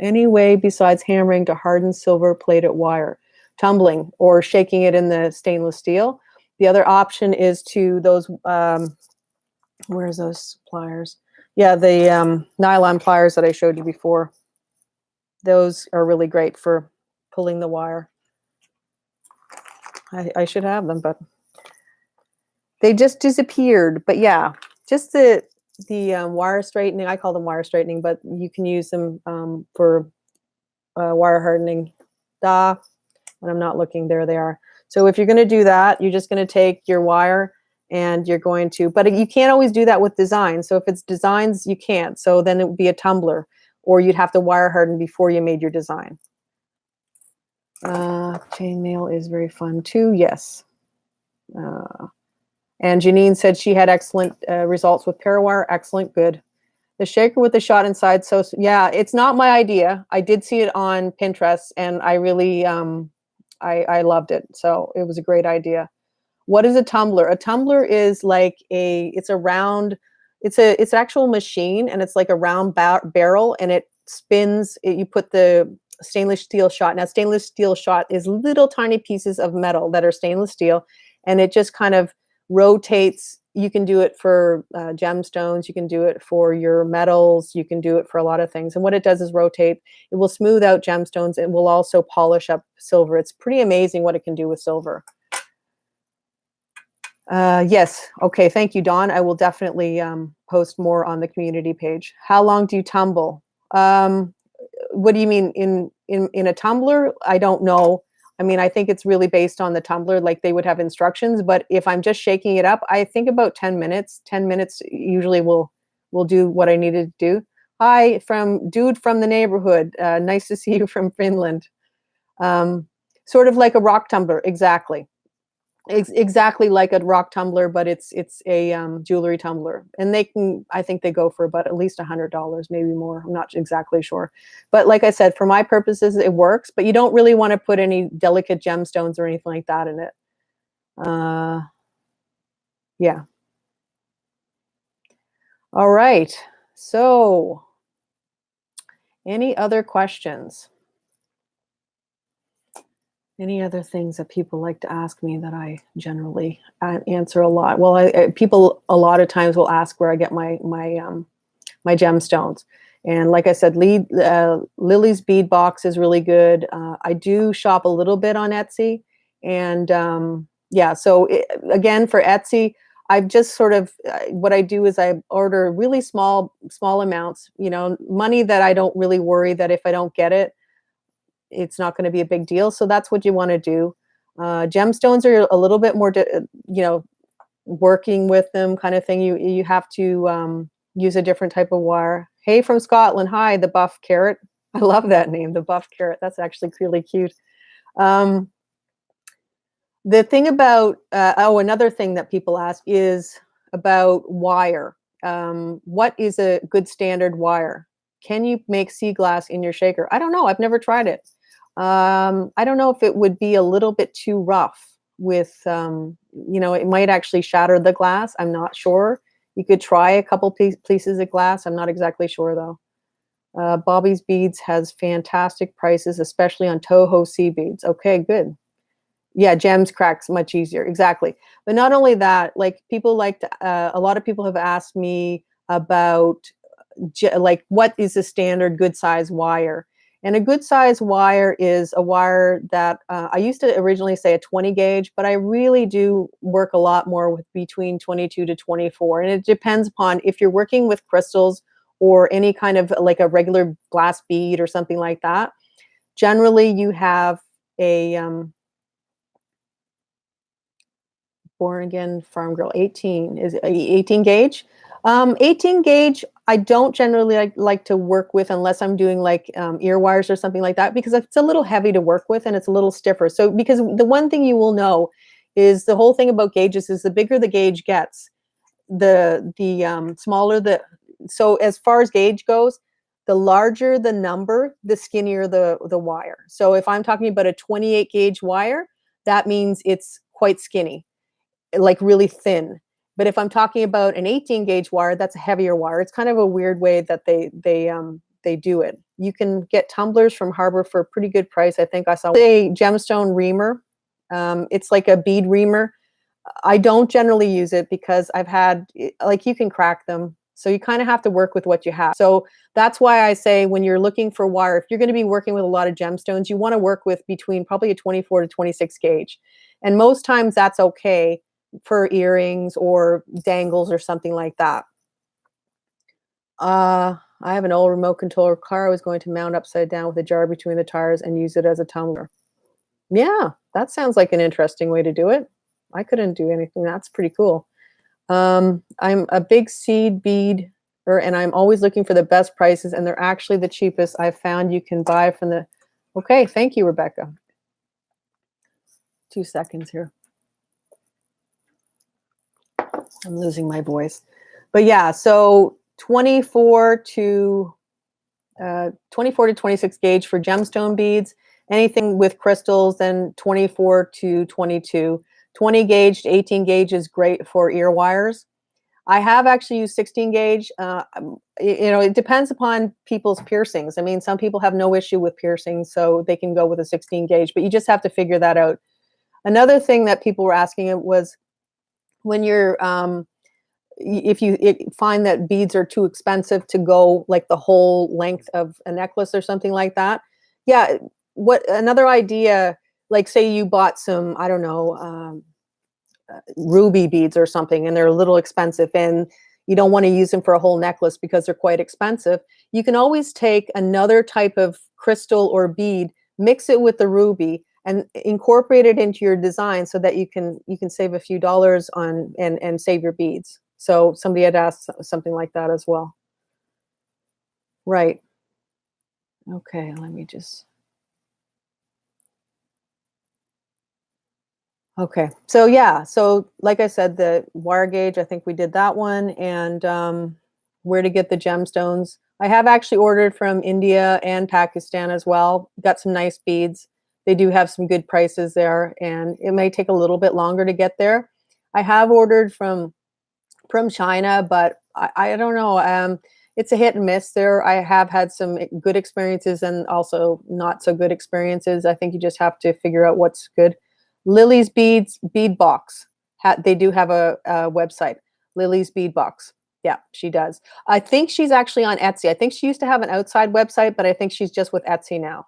Any way besides hammering to harden silver plated wire, tumbling or shaking it in the stainless steel. The other option is to those, where's those pliers? Yeah, the nylon pliers that I showed you before. Those are really great for pulling the wire. I should have them, but they just disappeared. But yeah, just the wire straightening. I call them wire straightening, but you can use them for wire hardening. When I'm not looking, there they are. So if you're going to do that, you're just going to take your wire and you're going to, but you can't always do that with design. So if it's designs, you can't. So then it would be a tumbler, or you'd have to wire harden before you made your design. Chainmail is very fun too. Yes. And Janine said she had excellent results with Parawire. Excellent. Good. The shaker with the shot inside. So yeah, it's not my idea. I did see it on Pinterest and I really, I loved it. So it was a great idea. What is a tumbler? A tumbler is like it's a round, it's an actual machine and it's like a round barrel and it spins. You put the stainless steel shot. Now stainless steel shot is little tiny pieces of metal that are stainless steel and it just kind of rotates. You can do it for gemstones. You can do it for your metals. You can do it for a lot of things. And what it does is rotate. It will smooth out gemstones. It will also polish up silver. It's pretty amazing what it can do with silver. Yes. Okay. Thank you, Dawn. I will definitely post more on the community page. How long do you tumble? What do you mean in a tumbler? I don't know. I mean, I think it's really based on the tumbler, like they would have instructions, but if I'm just shaking it up, I think about 10 minutes. 10 minutes usually will do what I needed to do. Hi, from dude from the neighborhood. Nice to see you from Finland. Sort of like a rock tumbler, exactly. Exactly like a rock tumbler, but it's a jewelry tumbler, and they can. I think they go for about at least $100, maybe more. I'm not exactly sure, but like I said, for my purposes, it works. But you don't really want to put any delicate gemstones or anything like that in it. Yeah. All right. So, any other questions? Any other things that people like to ask me that I generally answer a lot? Well, people a lot of times will ask where I get my gemstones, and like I said, Lily's bead box is really good. I do shop a little bit on Etsy, and yeah. So again, for Etsy, I've just sort of what I do is I order really small amounts. You know, money that I don't really worry that if I don't get it, it's not going to be a big deal. So that's what you want to do. Gemstones are a little bit more, working with them kind of thing. You have to use a different type of wire. Hey, from Scotland. Hi, the buff carrot. I love that name, the buff carrot. That's actually really cute. The thing about, another thing that people ask is about wire. What is a good standard wire? Can you make sea glass in your shaker? I don't know. I've never tried it. I don't know if it would be a little bit too rough with, it might actually shatter the glass. I'm not sure. You could try a couple pieces of glass. I'm not exactly sure though. Bobby's Beads has fantastic prices, especially on Toho sea beads. Okay, good. Yeah, gems cracks much easier. Exactly. But not only that, like people like to, a lot of people have asked me about like what is a standard good size wire. And a good size wire is a wire that I used to originally say a 20 gauge, but I really do work a lot more with between 22 to 24. And it depends upon if you're working with crystals or any kind of like a regular glass bead or something like that. Generally, you have a Born Again Farm Girl 18 is 18 gauge. 18 gauge, I don't generally like to work with unless I'm doing like ear wires or something like that, because it's a little heavy to work with and it's a little stiffer. So because the one thing you will know is the whole thing about gauges is the bigger the gauge gets, the smaller the, so as far as gauge goes, the larger the number, the skinnier the wire. So if I'm talking about a 28 gauge wire, that means it's quite skinny, like really thin. But if I'm talking about an 18 gauge wire, that's a heavier wire. It's kind of a weird way that they they do it. You can get tumblers from Harbor for a pretty good price. I think I saw a gemstone reamer. It's like a bead reamer. I don't generally use it because I've had, like, you can crack them. So you kind of have to work with what you have. So that's why I say when you're looking for wire, if you're going to be working with a lot of gemstones, you want to work with between probably a 24 to 26 gauge. And most times that's okay for earrings or dangles or something like that. I have an old remote controller car I was going to mount upside down with a jar between the tires and use it as a tumbler. Yeah, that sounds like an interesting way to do it. I couldn't do anything. That's pretty cool. I'm a big seed bead, and I'm always looking for the best prices, and they're actually the cheapest I've found you can buy from the. Okay, thank you, Rebecca. 2 seconds here. I'm losing my voice. But yeah, so 24 to 26 gauge for gemstone beads. Anything with crystals, then 24 to 22. 20 gauge to 18 gauge is great for ear wires. I have actually used 16 gauge. It depends upon people's piercings. I mean, some people have no issue with piercings, so they can go with a 16 gauge, but you just have to figure that out. Another thing that people were asking was when you're, if you find that beads are too expensive to go like the whole length of a necklace or something like that. Yeah. What another idea, like say you bought some, I don't know, ruby beads or something, and they're a little expensive and you don't want to use them for a whole necklace because they're quite expensive. You can always take another type of crystal or bead, mix it with the ruby and incorporate it into your design so that you can save a few dollars on and save your beads. So somebody had asked something like that as well. Right. Okay, let me just. Okay, so yeah, so like I said, the wire gauge, I think we did that one, and where to get the gemstones. I have actually ordered from India and Pakistan as well. Got some nice beads. They do have some good prices there, and it may take a little bit longer to get there. I have ordered from China, but I don't know. It's a hit and miss there. I have had some good experiences and also not so good experiences. I think you just have to figure out what's good. Lily's Beads Bead Box. They do have a website. Lily's Bead Box. Yeah, she does. I think she's actually on Etsy. I think she used to have an outside website, but I think she's just with Etsy now.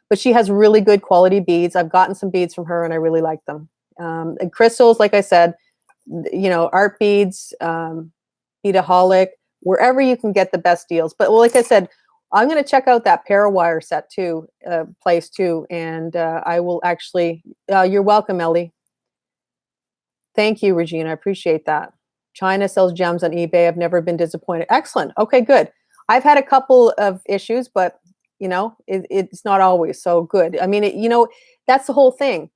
But she has really good quality beads. I've gotten some beads from her, and I really like them. And crystals, like I said, art beads, Beadaholic, wherever you can get the best deals. But like I said, I'm going to check out that Parawire set too, place too, and I will actually. You're welcome, Ellie. Thank you, Regina. I appreciate that. China sells gems on eBay. I've never been disappointed. Excellent. Okay, good. I've had a couple of issues, but it's not always so good. I mean, that's the whole thing.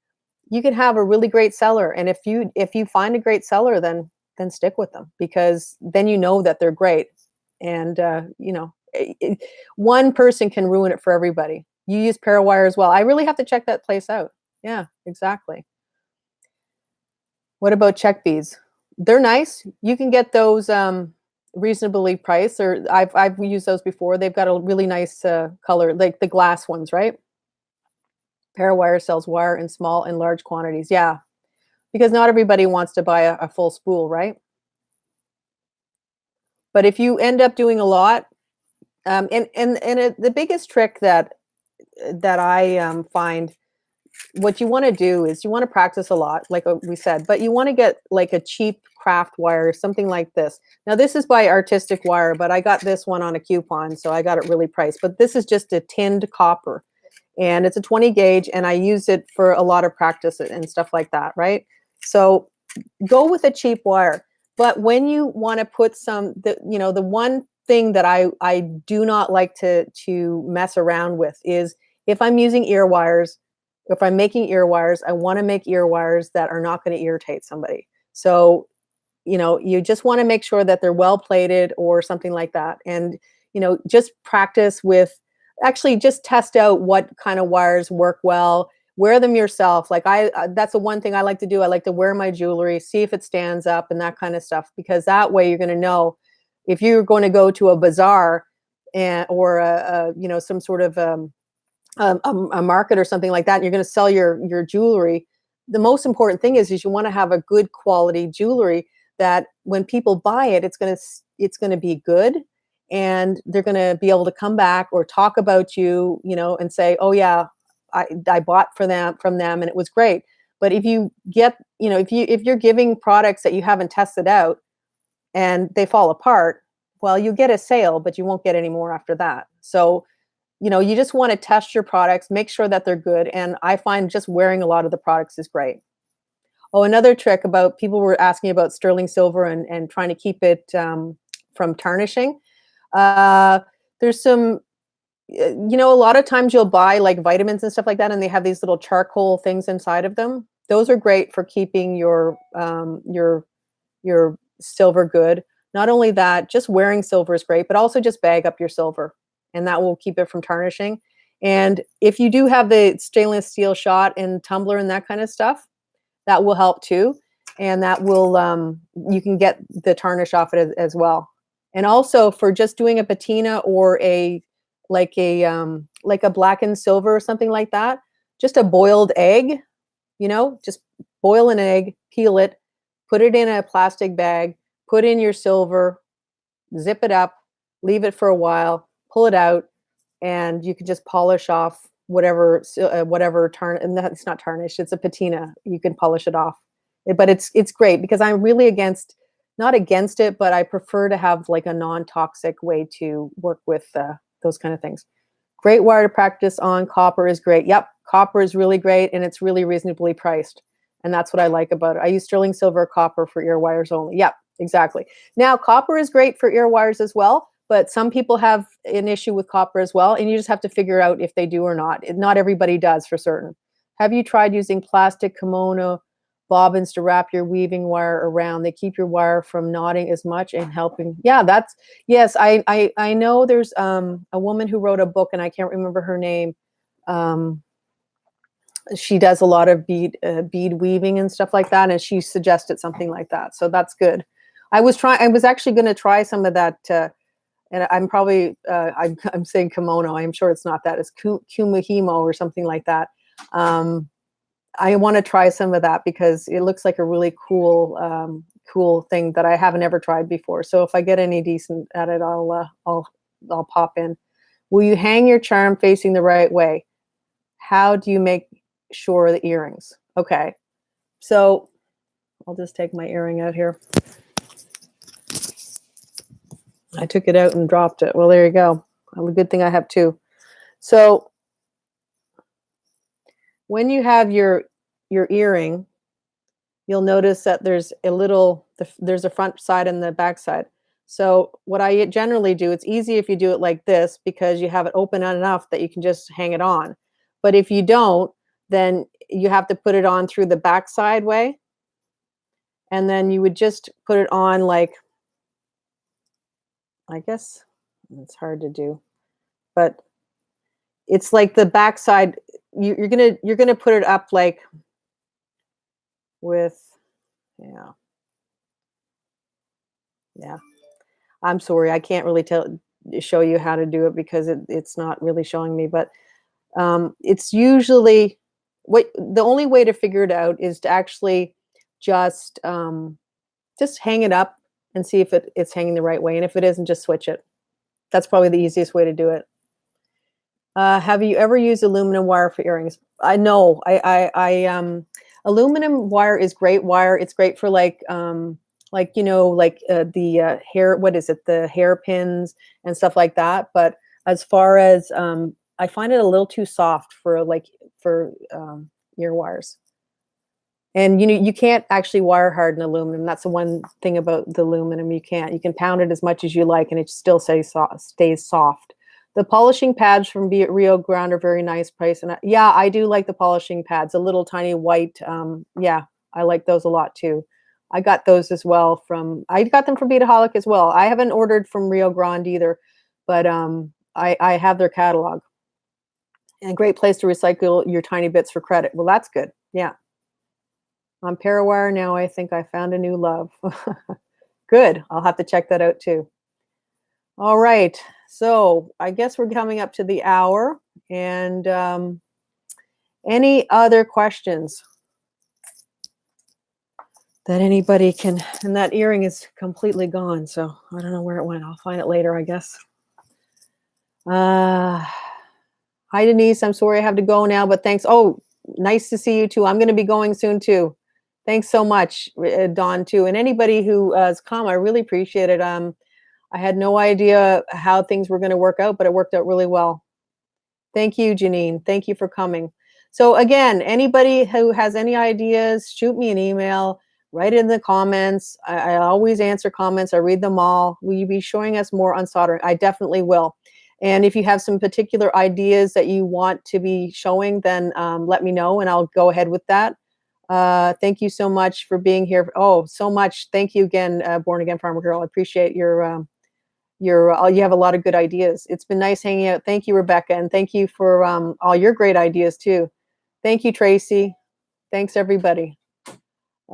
You can have a really great seller, and if you find a great seller, then stick with them, because then you know that they're great, and one person can ruin it for everybody. You use Parawire as well. I really have to check that place out. Yeah, exactly. What about check beads? They're nice. You can get those reasonably priced, or I've used those before. They've got a really nice color, like the glass ones, right? Parawire sells wire in small and large quantities. Yeah, because not everybody wants to buy a full spool, right? But if you end up doing a lot, the biggest trick that I find, what you want to do is you want to practice a lot, like we said, but you want to get like a cheap craft wire, something like this. Now this is by Artistic Wire, but I got this one on a coupon, so I got it really priced. But this is just a tinned copper, and it's a 20 gauge, and I use it for a lot of practice and stuff like that, right? So go with a cheap wire. But when you want to put the one thing that I do not like to mess around with is if I'm using ear wires. If I'm making ear wires, I want to make ear wires that are not going to irritate somebody. So, you just want to make sure that they're well plated or something like that. And, just practice with, actually just test out what kind of wires work well. Wear them yourself. Like that's the one thing I like to do. I like to wear my jewelry, see if it stands up and that kind of stuff, because that way you're going to know if you're going to go to a bazaar and or you know, some sort of a market or something like that, and you're going to sell your jewelry, the most important thing is you want to have a good quality jewelry that when people buy it, it's going to be good, and they're going to be able to come back or talk about you, you know, and say, oh yeah, I bought from them and it was great. But if you get, you know, if you're giving products that you haven't tested out and they fall apart, well, you get a sale, but you won't get any more after that. So, you know, you just want to test your products, make sure that they're good. And I find just wearing a lot of the products is great. Oh, another trick about people were asking about sterling silver and trying to keep it from tarnishing. There's some, you know, a lot of times you'll buy like vitamins and stuff like that, and they have these little charcoal things inside of them. Those are great for keeping your silver good. Not only that, just wearing silver is great, but also just bag up your silver, and that will keep it from tarnishing. And if you do have the stainless steel shot and tumbler and that kind of stuff, that will help too. And that will, you can get the tarnish off it as well. And also for just doing a patina or like a blackened silver or something like that, just a boiled egg, you know, just boil an egg, peel it, put it in a plastic bag, put in your silver, zip it up, leave it for a while, pull it out, and you can just polish off whatever and that's not tarnish, it's a patina. You can polish it off. But it's great because I'm really not against it, but I prefer to have like a non-toxic way to work with those kind of things. Great wire to practice on. Copper is great. Yep, copper is really great, and it's really reasonably priced. And that's what I like about it. I use sterling silver, copper for ear wires only. Yep, exactly. Now, copper is great for ear wires as well, but some people have an issue with copper as well, and you just have to figure out if they do or not. Not everybody does for certain. Have you tried using plastic kimono bobbins to wrap your weaving wire around? They keep your wire from knotting as much and helping. Yeah, yes, I know there's a woman who wrote a book, and I can't remember her name. She does a lot of bead weaving and stuff like that, and she suggested something like that. So that's good. I was actually going to try some of that, and I'm probably I'm saying kimono. I'm sure it's not that. It's kumihimo or something like that. I want to try some of that because it looks like a really cool thing that I haven't ever tried before. So if I get any decent at it, I'll pop in. Will you hang your charm facing the right way? How do you make sure the earrings? Okay, so I'll just take my earring out here. I took it out and dropped it. Well, there you go. A good thing I have two. So when you have your earring, you'll notice that there's a front side and the back side. So what I generally do, it's easy if you do it like this because you have it open enough that you can just hang it on. But if you don't, then you have to put it on through the back side way. And then you would just put it on like, I guess it's hard to do, but it's like the back side. You're gonna put it up like with, yeah. I'm sorry, I can't really show you how to do it because it's not really showing me. But it's usually the only way to figure it out is to actually just hang it up and see if it's hanging the right way. And if it isn't, just switch it. That's probably the easiest way to do it. Have you ever used aluminum wire for earrings? I know. Aluminum wire is great wire. It's great for the hair. What is it? The hairpins and stuff like that. But as far as I find it a little too soft for ear wires. And you can't actually wire harden aluminum. That's the one thing about the aluminum. You can't. You can pound it as much as you like, and it still stays soft. The polishing pads from Rio Grande are very nice price. And yeah, I do like the polishing pads, the little tiny white. Yeah, I like those a lot too. I got those as well I got them from Beataholic as well. I haven't ordered from Rio Grande either, but I have their catalog. And a great place to recycle your tiny bits for credit. Well, that's good. Yeah. On Parawire now, I think I found a new love. Good. I'll have to check that out too. All right. So I guess we're coming up to the hour. And any other questions that anybody can? And that earring is completely gone, so I don't know where it went. I'll find it later, I guess. Hi, Denise. I'm sorry I have to go now, but thanks. Oh, nice to see you too. I'm going to be going soon too. Thanks so much, Dawn, too. And anybody who has come, I really appreciate it. I had no idea how things were going to work out, but it worked out really well. Thank you, Janine. Thank you for coming. So again, anybody who has any ideas, shoot me an email, write it in the comments. I always answer comments. I read them all. Will you be showing us more on soldering? I definitely will. And if you have some particular ideas that you want to be showing, then let me know and I'll go ahead with that. Thank you so much for being here. Oh, so much. Thank you again, Born Again Farmer Girl. I appreciate your you have a lot of good ideas. It's been nice hanging out. Thank you, Rebecca. And thank you for all your great ideas too. Thank you, Tracy. Thanks, everybody.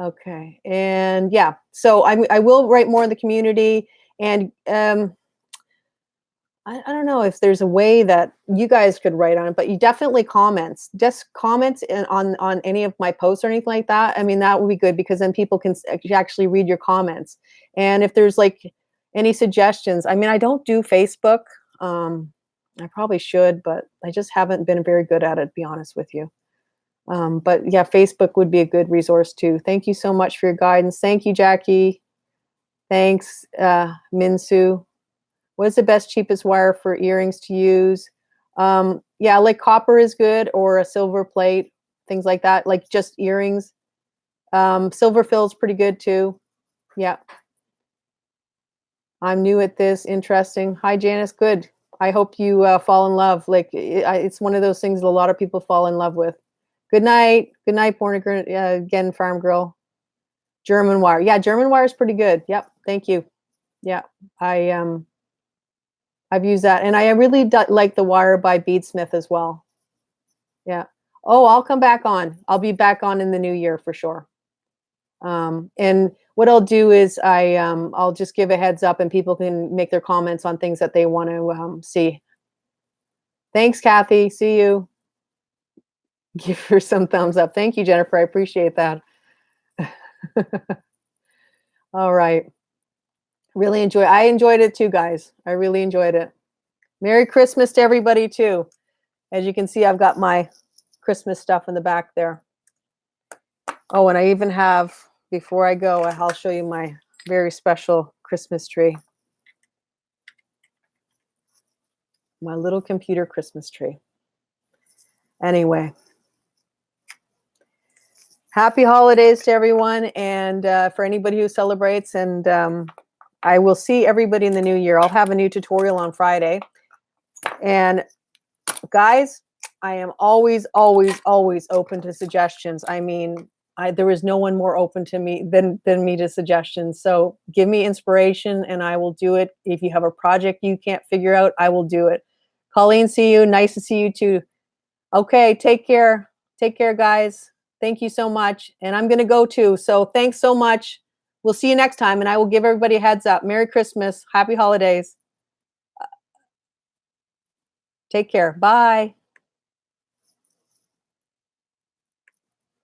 Okay. And yeah, so I will write more in the community. And I don't know if there's a way that you guys could write on it, but you definitely comments. Just comments on any of my posts or anything like that. I mean, that would be good because then people can actually read your comments. And if there's like any suggestions, I mean, I don't do Facebook. I probably should, but I just haven't been very good at it, to be honest with you. But yeah, Facebook would be a good resource too. Thank you so much for your guidance. Thank you, Jackie. Thanks, Minsu. What is the best, cheapest wire for earrings to use? Yeah, like copper is good, or a silver plate, things like that, like just earrings. Silver fill is pretty good too. Yeah. I'm new at this. Interesting. Hi, Janice. Good. I hope you fall in love. Like it's one of those things that a lot of people fall in love with. Good night. Good night, Born Again Farm Girl. German wire. Yeah, German wire is pretty good. Yep. Thank you. Yeah. I've used that, and I really like the wire by Beadsmith as well. Yeah. Oh, I'll come back on. I'll be back on in the new year for sure. And what I'll do is I'll just give a heads up, and people can make their comments on things that they want to see. Thanks, Kathy. See you. Give her some thumbs up. Thank you, Jennifer. I appreciate that. All right. I enjoyed it too, guys. I really enjoyed it. Merry Christmas to everybody too. As you can see, I've got my Christmas stuff in the back there. Oh, and I even have, before I go, I'll show you my very special Christmas tree. My little computer Christmas tree. Anyway. Happy holidays to everyone, and for anybody who celebrates, and I will see everybody in the new year. I'll have a new tutorial on Friday. And guys, I am always, always, always open to suggestions. I mean, there is no one more open to me than me to suggestions. So give me inspiration and I will do it. If you have a project you can't figure out, I will do it. Colleen, see you. Nice to see you too. Okay, take care. Take care, guys. Thank you so much. And I'm going to go too. So thanks so much. We'll see you next time. And I will give everybody a heads up. Merry Christmas. Happy holidays. Take care. Bye.